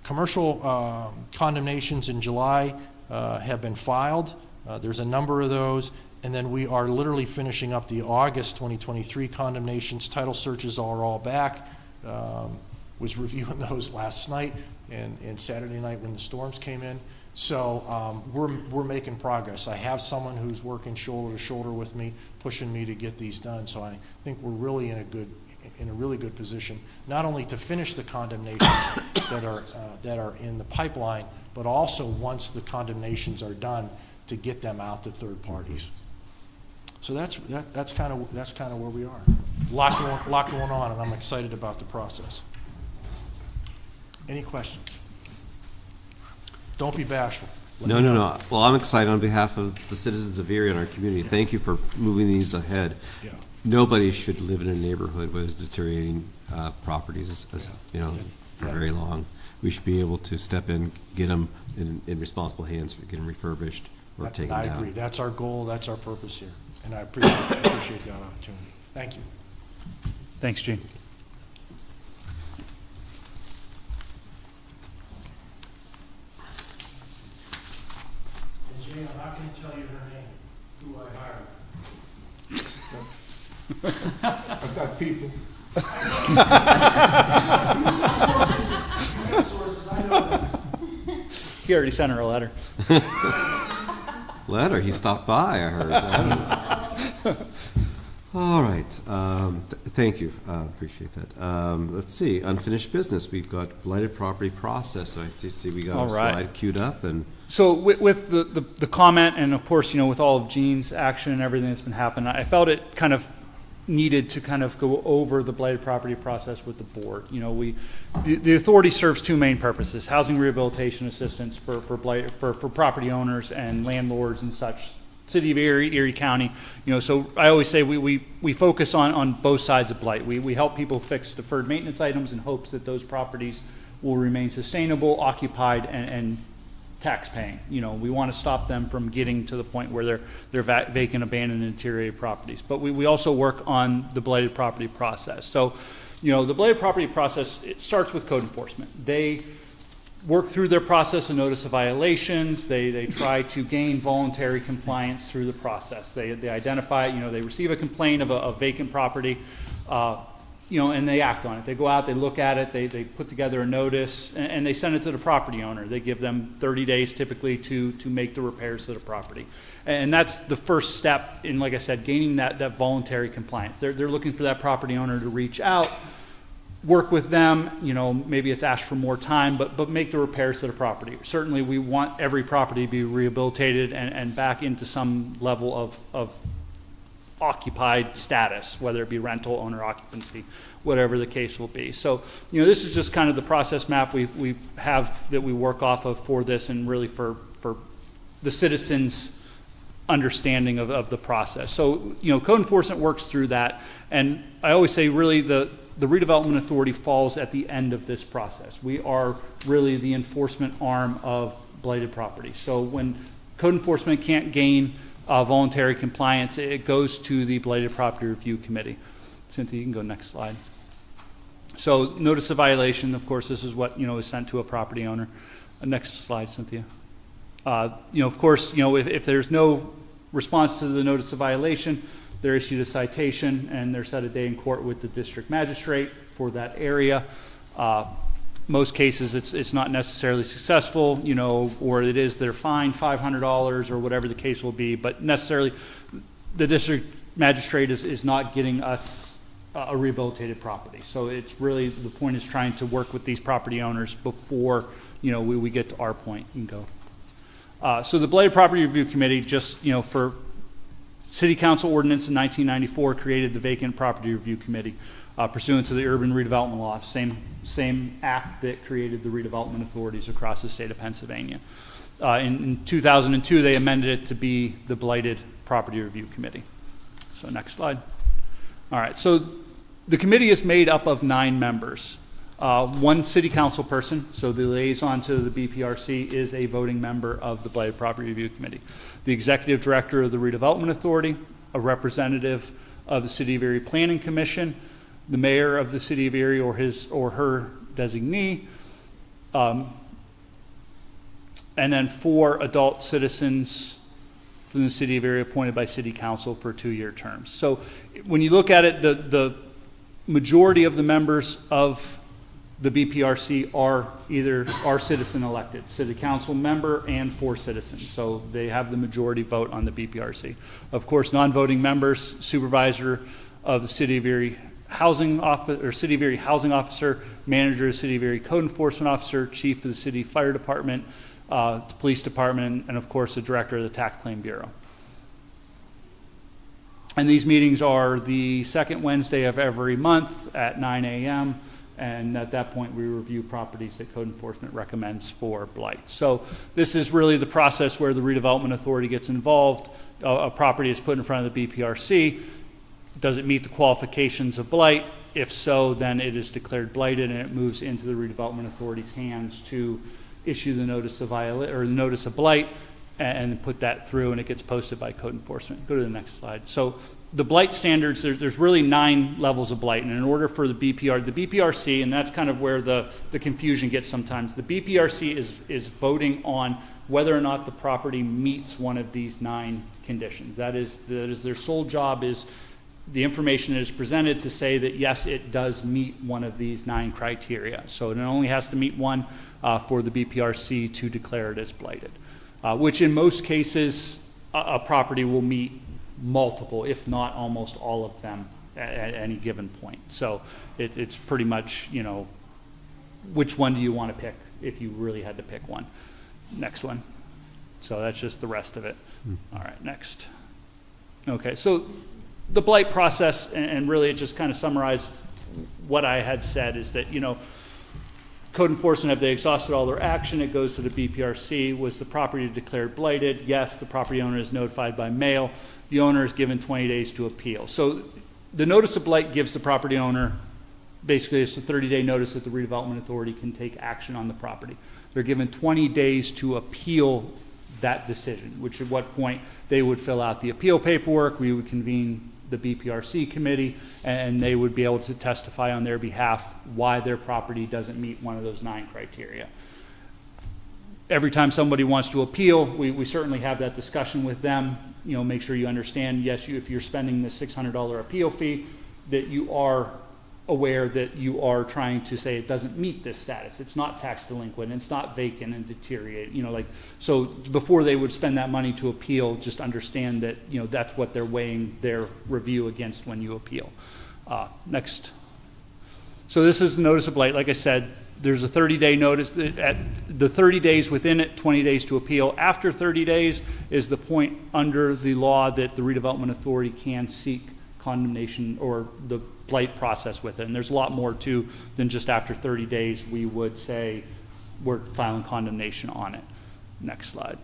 commercial condemnations in July have been filed. There's a number of those, and then we are literally finishing up the August 2023 condemnations. Title searches are all back. Was reviewing those last night and Saturday night when the storms came in. So we're making progress. I have someone who's working shoulder to shoulder with me, pushing me to get these done. So I think we're really in a really good position, not only to finish the condemnations that are in the pipeline, but also once the condemnations are done, to get them out to third parties. So that's kind of where we are. A lot going on, and I'm excited about the process. Any questions? Don't be bashful. No. Well, I'm excited on behalf of the citizens of Erie and our community. Thank you for moving these ahead. Yeah. Nobody should live in a neighborhood with deteriorating properties, for very long. We should be able to step in, get them in responsible hands, get them refurbished or taken down. I agree. That's our goal. That's our purpose here, and I appreciate that opportunity. Thank you. Thanks, Gene. And Jane, I'm not going to tell you her name, who I hired. I've got people. Sources, I know them. He already sent her a letter. Letter, he stopped by, I heard. All right, thank you, appreciate that. Let's see, unfinished business, we've got blighted property process, I see we got All a right. slide queued up, and So with the comment, and of course, with all of Gene's action and everything that's been happening, I felt it kind of needed to kind of go over the blighted property process with the board. The authority serves two main purposes: housing rehabilitation assistance for property owners and landlords and such. City of Erie County, so I always say we focus on both sides of blight. We help people fix deferred maintenance items in hopes that those properties will remain sustainable, occupied, and tax paying. We want to stop them from getting to the point where they're vacant, abandoned, interior properties. But we also work on the blighted property process. So, the blighted property process, it starts with code enforcement. They work through their process of notice of violations. They try to gain voluntary compliance through the process. They identify, they receive a complaint of a vacant property, and they act on it. They go out, they look at it, they put together a notice, and they send it to the property owner. They give them 30 days typically to make the repairs to the property. And that's the first step in, like I said, gaining that voluntary compliance. They're looking for that property owner to reach out, work with them, maybe it's ask for more time, but make the repairs to the property. Certainly we want every property to be rehabilitated and back into some level of occupied status, whether it be rental, owner occupancy, whatever the case will be. So, this is just kind of the process map we have that we work off of for this, and really for the citizens' understanding of the process. So, code enforcement works through that, and I always say really the redevelopment authority falls at the end of this process. We are really the enforcement arm of blighted property. So when code enforcement can't gain voluntary compliance, it goes to the Blighted Property Review Committee. Cynthia, you can go next slide. So notice of violation, of course, this is what is sent to a property owner. Next slide, Cynthia. Of course, if there's no response to the notice of violation, they're issued a citation and they're set a day in court with the district magistrate for that area. Most cases it's not necessarily successful, or it is they're fined $500 or whatever the case will be, but necessarily the district magistrate is not getting us a rehabilitated property. So it's really, the point is trying to work with these property owners before we get to our point. You can go. So the Blighted Property Review Committee, just for City Council ordinance in 1994 created the Vacant Property Review Committee pursuant to the Urban Redevelopment Law, same act that created the redevelopment authorities across the state of Pennsylvania. In 2002, they amended it to be the Blighted Property Review Committee. So next slide. All right, so the committee is made up of 9 members. One city council person, so the liaison to the BPRC is a voting member of the Blighted Property Review Committee. The executive director of the Redevelopment Authority, a representative of the City of Erie Planning Commission, the mayor of the City of Erie or his or her designee, and then 4 adult citizens from the City of Erie appointed by City Council for 2-year terms. So when you look at it, the majority of the members of the BPRC are citizen elected, City Council member and 4 citizens. So they have the majority vote on the BPRC. Of course, non-voting members, supervisor of the City of Erie Housing Office or City of Erie Housing Officer, manager of the City of Erie Code Enforcement Officer, chief of the City Fire Department, the Police Department, and of course the director of the Tax Claim Bureau. And these meetings are the second Wednesday of every month at 9 a.m. And at that point, we review properties that code enforcement recommends for blight. So this is really the process where the redevelopment authority gets involved. A property is put in front of the BPRC. Does it meet the qualifications of blight? If so, then it is declared blighted and it moves into the redevelopment authority's hands to issue the notice of notice of blight and put that through, and it gets posted by code enforcement. Go to the next slide. So the blight standards, there's really 9 levels of blight, and in order for the BPRC, and that's kind of where the confusion gets sometimes, the BPRC is voting on whether or not the property meets one of these 9 conditions. That is their sole job, is the information that is presented to say that yes, it does meet one of these 9 criteria. So it only has to meet one for the BPRC to declare it as blighted, which in most cases a property will meet multiple, if not almost all of them at any given point. So it's pretty much, you know, which one do you want to pick if you really had to pick one? Next one. So that's just the rest of it. All right, next. Okay, so the blight process, and really it just kind of summarized what I had said, is that, you know, code enforcement, have they exhausted all their action? It goes to the BPRC. Was the property declared blighted? Yes, the property owner is notified by mail. The owner is given 20 days to appeal. So the notice of blight gives the property owner, basically it's a 30-day notice that the redevelopment authority can take action on the property. They're given 20 days to appeal that decision, which at what point they would fill out the appeal paperwork. We would convene the BPRC committee, and they would be able to testify on their behalf why their property doesn't meet one of those 9 criteria. Every time somebody wants to appeal, we certainly have that discussion with them. You know, make sure you understand, yes, if you're spending the $600 appeal fee, that you are aware that you are trying to say it doesn't meet this status. It's not tax delinquent, it's not vacant and deteriorate, you know, like, so before they would spend that money to appeal, just understand that, you know, that's what they're weighing their review against when you appeal. Next. So this is the notice of blight. Like I said, there's a 30-day notice. At the 30 days within it, 20 days to appeal. After 30 days is the point under the law that the redevelopment authority can seek condemnation or the blight process with it. And there's a lot more to than just after 30 days we would say we're filing condemnation on it. Next slide.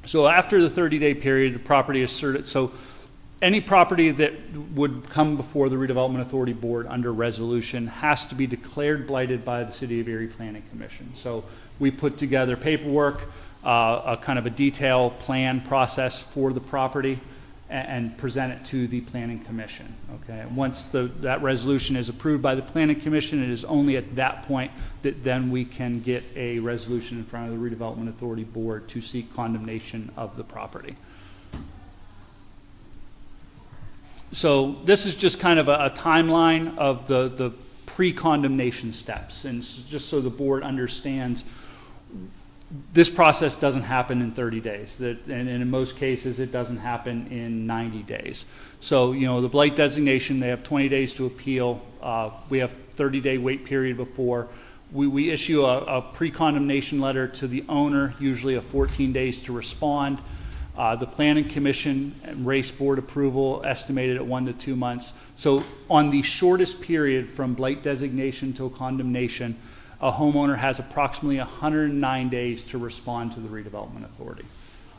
So after the 30-day period, the property is certified. So any property that would come before the Redevelopment Authority Board under resolution has to be declared blighted by the City of Erie Planning Commission. So we put together paperwork, a kind of a detailed plan process for the property, and present it to the Planning Commission. Okay, and once that resolution is approved by the Planning Commission, it is only at that point that then we can get a resolution in front of the Redevelopment Authority Board to seek condemnation of the property. So this is just kind of a timeline of the pre-condemnation steps, and just so the board understands, this process doesn't happen in 30 days, and in most cases it doesn't happen in 90 days. So, you know, the blight designation, they have 20 days to appeal. We have 30-day wait period before. We issue a pre-condemnation letter to the owner, usually a 14 days to respond. The Planning Commission and Race Board approval estimated at 1 to 2 months. So on the shortest period from blight designation till condemnation, a homeowner has approximately 109 days to respond to the Redevelopment Authority.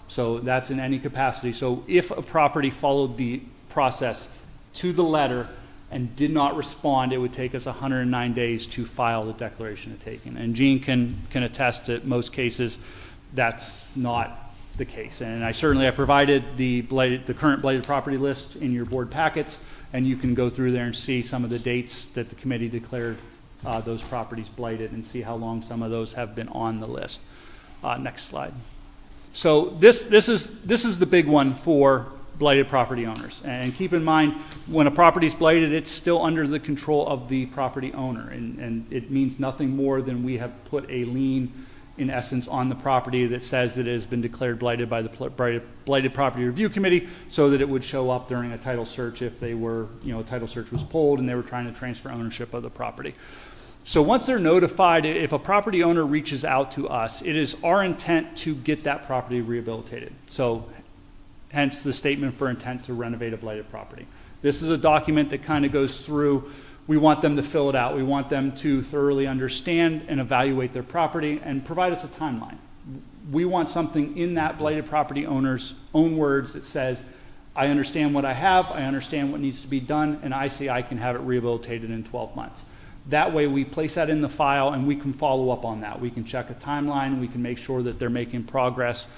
So that's in any capacity. So if a property followed the process to the letter and did not respond, it would take us 109 days to file the declaration of taking. And Gene can attest that most cases that's not the case. And I provided the current blighted property list in your board packets, and you can go through there and see some of the dates that the committee declared those properties blighted and see how long some of those have been on the list. Next slide. So this is the big one for blighted property owners. And keep in mind, when a property is blighted, it's still under the control of the property owner, and it means nothing more than we have put a lien, in essence, on the property that says that it has been declared blighted by the Blighted Property Review Committee, so that it would show up during a title search if they were, you know, a title search was pulled and they were trying to transfer ownership of the property. So once they're notified, if a property owner reaches out to us, it is our intent to get that property rehabilitated. So hence the statement for intent to renovate a blighted property. This is a document that kind of goes through. We want them to fill it out. We want them to thoroughly understand and evaluate their property and provide us a timeline. We want something in that blighted property owner's own words that says, I understand what I have, I understand what needs to be done, and I say I can have it rehabilitated in 12 months. That way we place that in the file and we can follow up on that. We can check a timeline, we can make sure that they're making progress.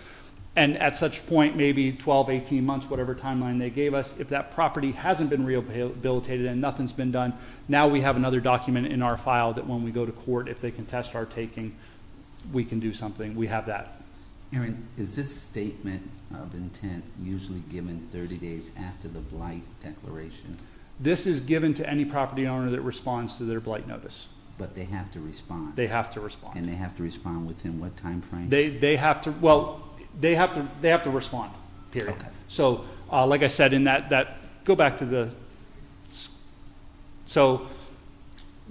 And at such point, maybe 12, 18 months, whatever timeline they gave us, if that property hasn't been rehabilitated and nothing's been done, now we have another document in our file that when we go to court, if they contest our taking, we can do something. We have that. Aaron, is this statement of intent usually given 30 days after the blight declaration? This is given to any property owner that responds to their blight notice. But they have to respond. They have to respond. And they have to respond within what time frame? They have to, well, they have to respond, period. Okay. So like I said, in that go back to so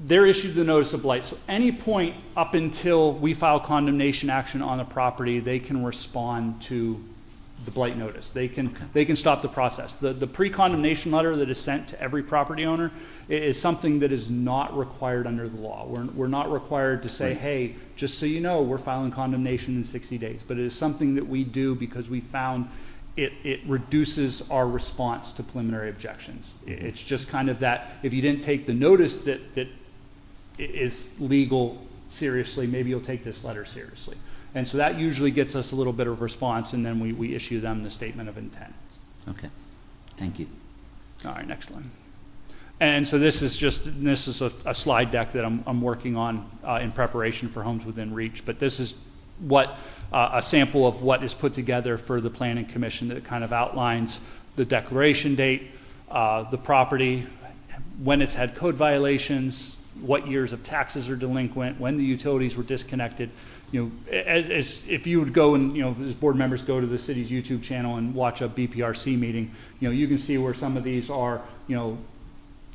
they're issued the notice of blight. So any point up until we file condemnation action on a property, they can respond to the blight notice. They can stop the process. The pre-condemnation letter that is sent to every property owner is something that is not required under the law. We're not required to say, hey, just so you know, we're filing condemnation in 60 days. But it is something that we do because we found it reduces our response to preliminary objections. It's just kind of that if you didn't take the notice that is legal seriously, maybe you'll take this letter seriously. And so that usually gets us a little bit of response, and then we issue them the statement of intent. Okay, thank you. All right, next one. And so this is a slide deck that I'm working on in preparation for Homes Within Reach, but this is what a sample of what is put together for the Planning Commission that kind of outlines the declaration date, the property, when it's had code violations, what years of taxes are delinquent, when the utilities were disconnected. You know, as if you would go and, you know, as board members go to the city's YouTube channel and watch a BPRC meeting, you know, you can see where some of these are, you know,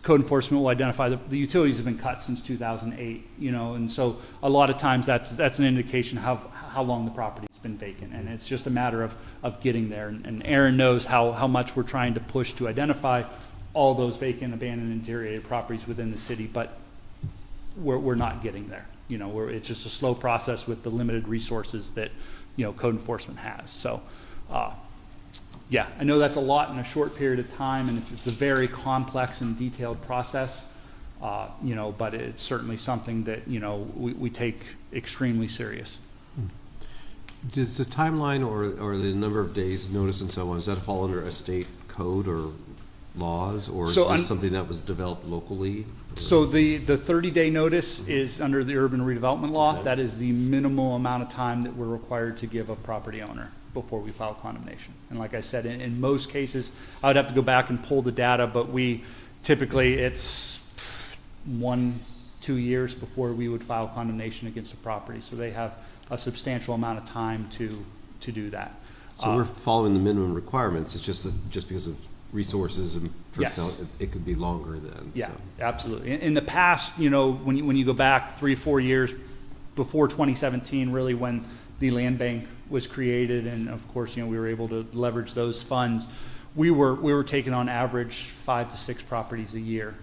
code enforcement will identify the utilities have been cut since 2008, you know, and so a lot of times that's an indication how long the property's been vacant, and it's just a matter of getting there. And Aaron knows how much we're trying to push to identify all those vacant, abandoned, and deteriorated properties within the city, but we're not getting there. You know, it's just a slow process with the limited resources that, you know, code enforcement has. So, yeah, I know that's a lot in a short period of time, and it's a very complex and detailed process, you know, but it's certainly something that, you know, we take extremely serious. Does the timeline or the number of days notice and so on, does that fall under a state code or laws, or is this something that was developed locally? So the 30-day notice is under the urban redevelopment law. Okay. That is the minimal amount of time that we're required to give a property owner before we file condemnation. And like I said, in most cases, I would have to go back and pull the data, but we typically it's 1-2 years before we would file condemnation against a property. So they have a substantial amount of time to do that. So we're following the minimum requirements. It's just that just because of resources and personnel, yes, it could be longer then. Yeah, so. Absolutely. In the past, you know, when you go back 3-4 years before 2017, really when the land bank was created, and of course, you know, we were able to leverage those funds, we were taking on average 5 to 6 properties a year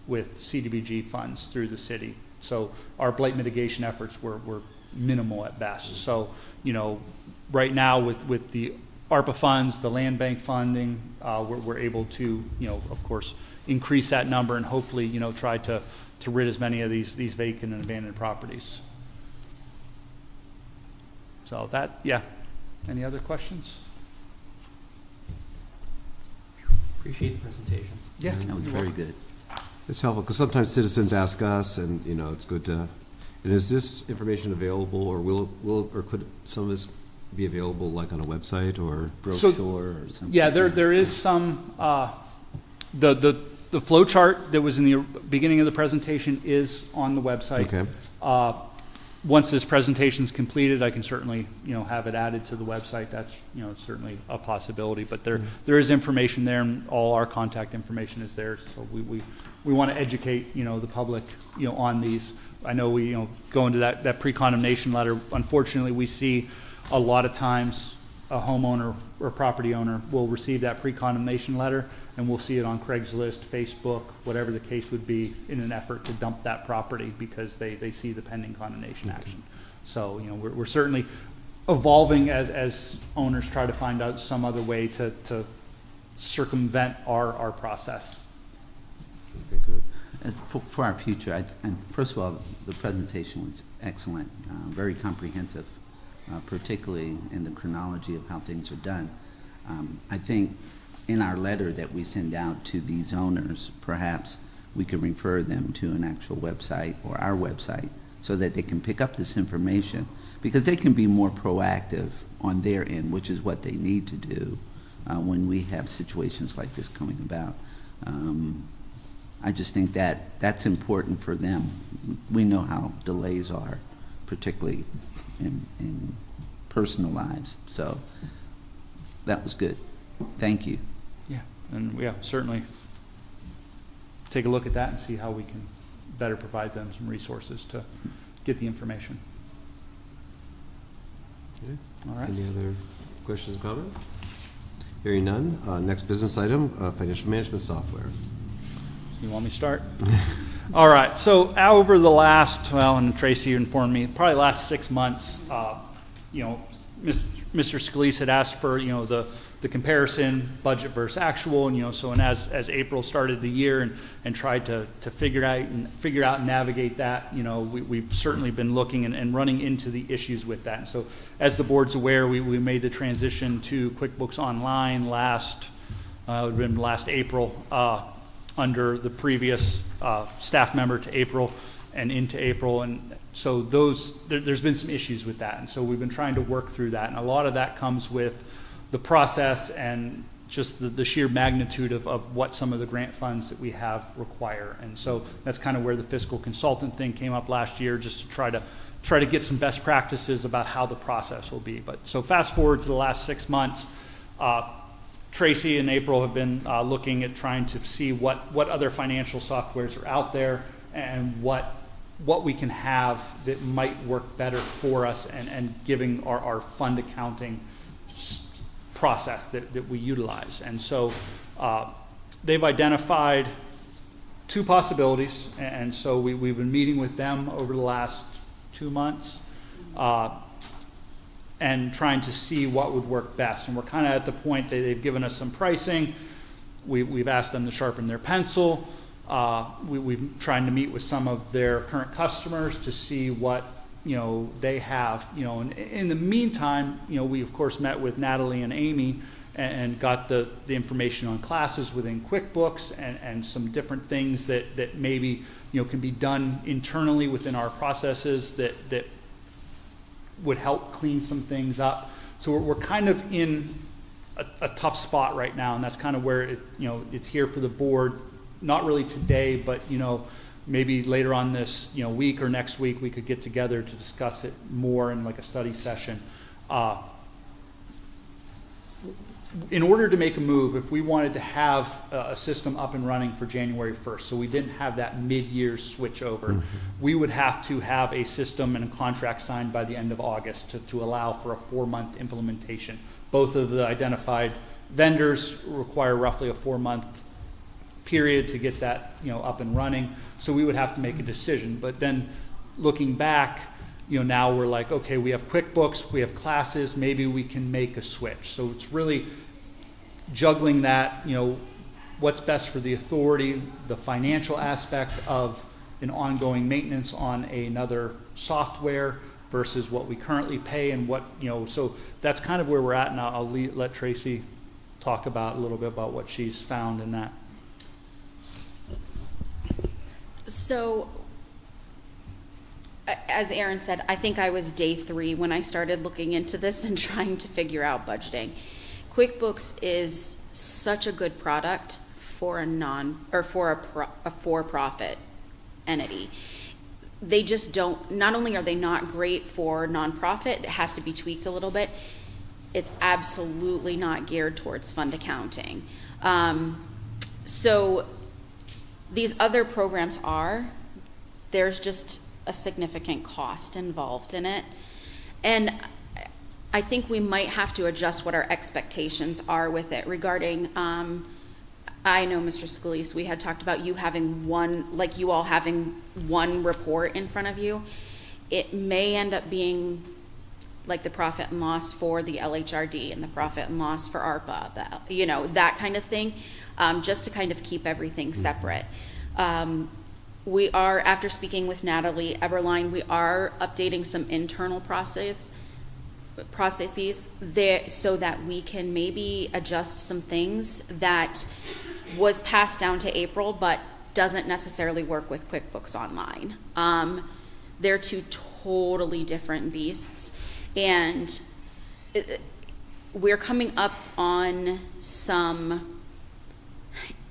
with CDBG funds through the city. So our blight mitigation efforts were minimal at best. So, you know, right now with the ARPA funds, the land bank funding, we're able to, you know, of course, increase that number and hopefully, you know, try to rid as many of these vacant and abandoned properties. So that, yeah. Any other questions? Appreciate the presentation. Yeah, that was very good. It's helpful because sometimes citizens ask us, and you know, it's good to. And is this information available, or or could some of this be available like on a website or brochure or something? Yeah, there is some. The flow chart that was in the beginning of the presentation is on the website. Okay. Once this presentation is completed, I can certainly, you know, have it added to the website. That's, you know, certainly a possibility. But there is information there, and all our contact information is there. So we want to educate, you know, the public, you know, on these. I know we, you know, go into that pre-condemnation letter. Unfortunately, we see a lot of times a homeowner or property owner will receive that pre-condemnation letter, and we'll see it on Craigslist, Facebook, whatever the case would be, in an effort to dump that property because they see the pending condemnation action. So, you know, we're certainly evolving as owners try to find out some other way to circumvent our process. Okay, good. As for our future, and first of all, the presentation was excellent, very comprehensive, particularly in the chronology of how things are done. I think in our letter that we send out to these owners, perhaps we could refer them to an actual website or our website so that they can pick up this information, because they can be more proactive on their end, which is what they need to do when we have situations like this coming about. I just think that's important for them. We know how delays are, particularly in personal lives. So that was good. Thank you. And yeah, certainly take a look at that and see how we can better provide them some resources to get the information. Okay. All right. Any other questions, comments? Hearing none. Next business item, financial management software. You want me to start? All right. So over the last, well, and Tracy informed me, probably last 6 months, Mr. Scalise had asked for, the comparison budget versus actual, and so and as April started the year and tried to figure out and navigate that, we've certainly been looking and running into the issues with that. And so as the board's aware, we made the transition to QuickBooks Online last April under the previous staff member to April and into April, and so there's been some issues with that, and so we've been trying to work through that, and a lot of that comes with the process and just the sheer magnitude of what some of the grant funds that we have require. And so that's kind of where the fiscal consultant thing came up last year, just to try to get some best practices about how the process will be. But so fast forward to the last 6 months, Tracy and April have been looking at trying to see what other financial softwares are out there and what we can have that might work better for us and giving our fund accounting process that we utilize. And so they've identified 2 possibilities, and so we've been meeting with them over the last 2 months and trying to see what would work best. And we're kind of at the point that they've given us some pricing. We've asked them to sharpen their pencil. We've trying to meet with some of their current customers to see what they have, and in the meantime, we of course met with Natalie and Amy and got the information on classes within QuickBooks and some different things that maybe, can be done internally within our processes that would help clean some things up. So we're kind of in a tough spot right now, and that's kind of where it's here for the board, not really today, but, maybe later on this week or next week we could get together to discuss it more in like a study session. In order to make a move, if we wanted to have a system up and running for January 1st, so we didn't have that mid-year switch over, we would have to have a system and a contract signed by the end of August to allow for a 4-month implementation. Both of the identified vendors require roughly a 4-month period to get that up and running. So we would have to make a decision. But then looking back, now we're like, okay, we have QuickBooks, we have classes, maybe we can make a switch. So it's really juggling that, what's best for the authority, the financial aspect of an ongoing maintenance on another software versus what we currently pay and what, so that's kind of where we're at. And I'll let Tracy talk about a little bit about what she's found in that. So, as Aaron said, I think I was day 3 when I started looking into this and trying to figure out budgeting. QuickBooks is such a good product for a for-profit entity. They just don't. Not only are they not great for nonprofit, it has to be tweaked a little bit. It's absolutely not geared towards fund accounting. So. These other programs there's just a significant cost involved in it. And I think we might have to adjust what our expectations are with it regarding, I know Mr. Scalise, we had talked about you all having one report in front of you. It may end up being like the profit and loss for the LHRD and the profit and loss for ARPA, that kind of thing. Just to kind of keep everything separate. We are, after speaking with Natalie Eberline, we are updating some internal processes there so that we can maybe adjust some things that was passed down to April but doesn't necessarily work with QuickBooks Online. They're 2 totally different beasts, and we're coming up on some.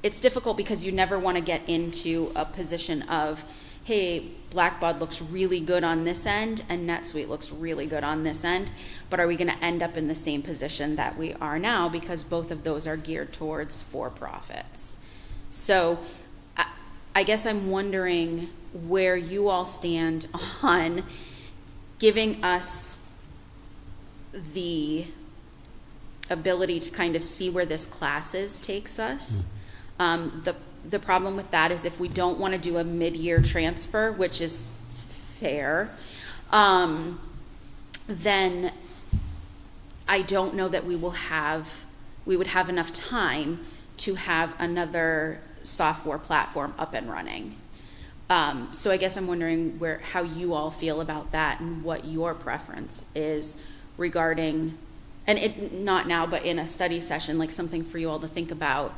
It's difficult because you never want to get into a position of, hey, Blackbaud looks really good on this end and NetSuite looks really good on this end, but are we going to end up in the same position that we are now because both of those are geared towards for-profits? So I guess I'm wondering where you all stand on giving us the ability to kind of see where this classes takes us. The problem with that is if we don't want to do a mid-year transfer, which is fair, then I don't know that we would have enough time to have another software platform up and running. So I guess I'm wondering how you all feel about that and what your preference is regarding, and it not now, but in a study session, like something for you all to think about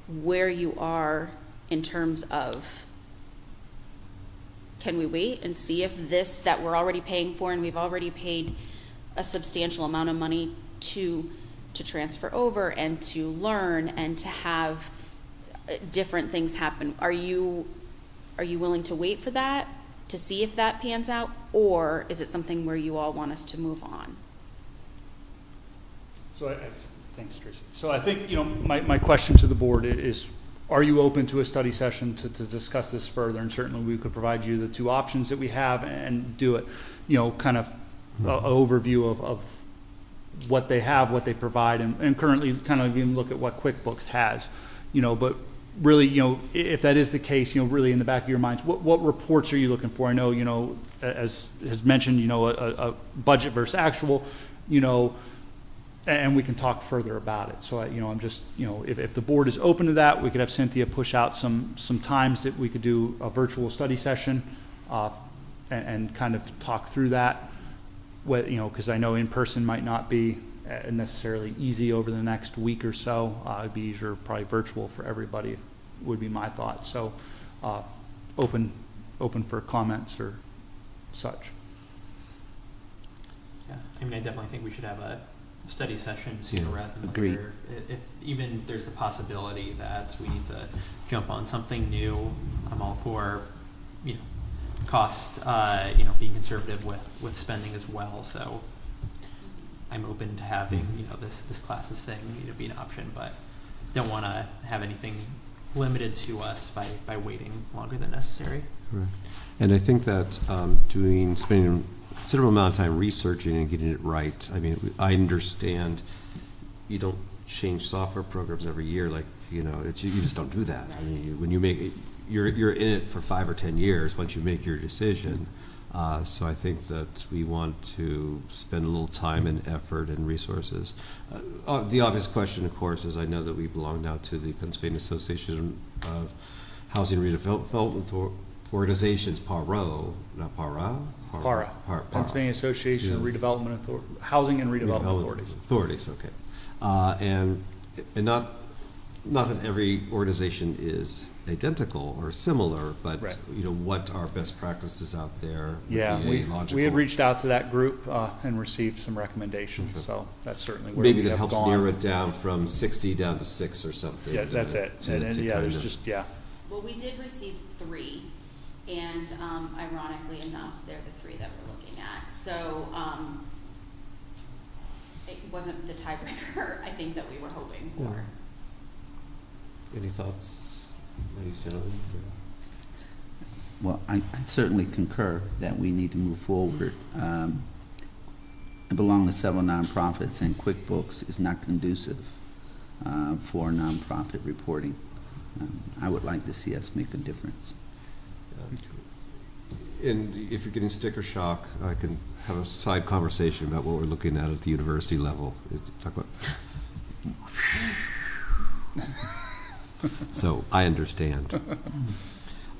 where you are in terms of, can we wait and see if this that we're already paying for, and we've already paid a substantial amount of money to transfer over and to learn and to have different things happen. Are you willing to wait for that to see if that pans out, or is it something where you all want us to move on? So thanks, Tracy. So I think, my question to the board is, are you open to a study session to discuss this further? And certainly we could provide you the two options that we have and do it, kind of an overview of what they have, what they provide, and currently kind of even look at what QuickBooks has, but really, if that is the case, really in the back of your minds, what reports are you looking for? I know, as has mentioned, a budget versus actual, and we can talk further about it. So, I'm just, if the board is open to that, we could have Cynthia push out some times that we could do a virtual study session and kind of talk through that. Because I know in person might not be necessarily easy over the next week or so. It'd be easier, probably virtual for everybody, would be my thought. So, open for comments or such. Yeah, I definitely think we should have a study session sooner rather than Agreed. later. If even there's the possibility that we need to jump on something new, I'm all for, cost, being conservative with spending as well. So I'm open to having, this classes thing, be an option, but don't want to have anything limited to us by waiting longer than necessary. Correct. And I think that spending a considerable amount of time researching and getting it right. I understand you don't change software programs every year, you just don't do that. When you make it, you're in it for 5 or 10 years once you make your decision. So I think that we want to spend a little time and effort and resources. The obvious question, of course, is I know that we belong now to the Pennsylvania Association of Housing Redevelopment Organizations, PARO, not PARA? PARA, Pennsylvania Association of Redevelopment Housing and Redevelopment Authorities. Okay. And not that every organization is identical or similar, but right. What are best practices out there? Yeah, we had reached out to that group and received some recommendations. Okay. So that's certainly where maybe we that have helps gone. narrow it down from 60 down to 6 or something. Yeah, that's it. There's just Well, we did receive 3, and ironically enough, they're the 3 that we're looking at. So it wasn't the tiebreaker, I think, that we were hoping for. Yeah. Any thoughts, ladies and gentlemen? Well, I certainly concur that we need to move forward. I belong to several nonprofits, and QuickBooks is not conducive for nonprofit reporting. I would like to see us make a difference. And if you're getting sticker shock, I can have a side conversation about what we're looking at the university level. Talk about. So I understand.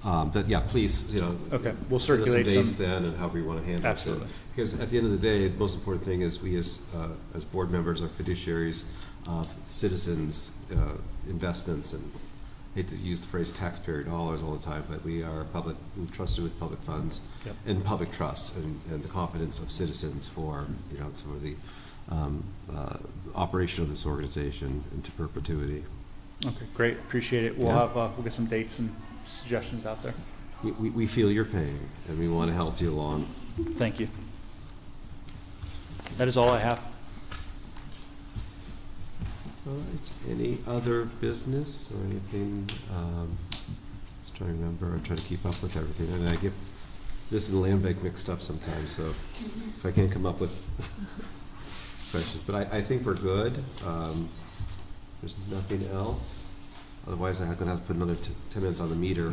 But yeah, please, okay. We'll send us some circulate dates some. then and however you want to handle Absolutely. it. Because at the end of the day, the most important thing is we as board members are fiduciaries of citizens' investments, and I hate to use the phrase taxpayer dollars all the time, but we are we're trusted with public funds. Yep. And public trust and the confidence of citizens for the operation of this organization into perpetuity. Okay, great. Appreciate it. We'll get some dates and suggestions out there. we feel your pain, and we want to help you along. Thank you. That is all I have. All right, any other business or anything? Just trying to remember, I'm trying to keep up with everything, and I get this and the land bank mixed up sometimes, so if I can't come up with questions, but I think we're good. There's nothing else. Otherwise, I'm gonna have to put another 10 minutes on the meter.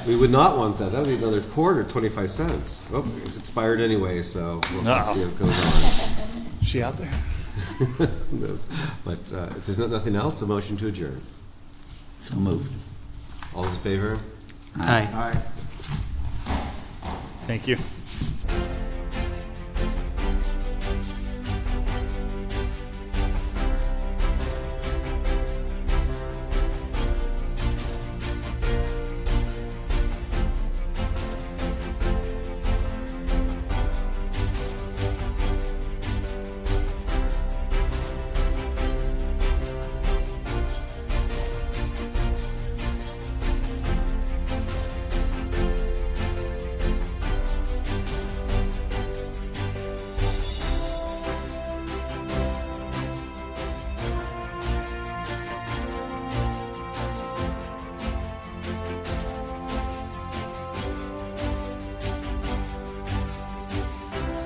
We would not want that. That would be another quarter, 25 cents. Oh, it's expired anyway, so we'll see how it goes on. Is she out there? Who knows? But if there's nothing else, a motion to adjourn. So moved. All those in favor? Aye. Thank you.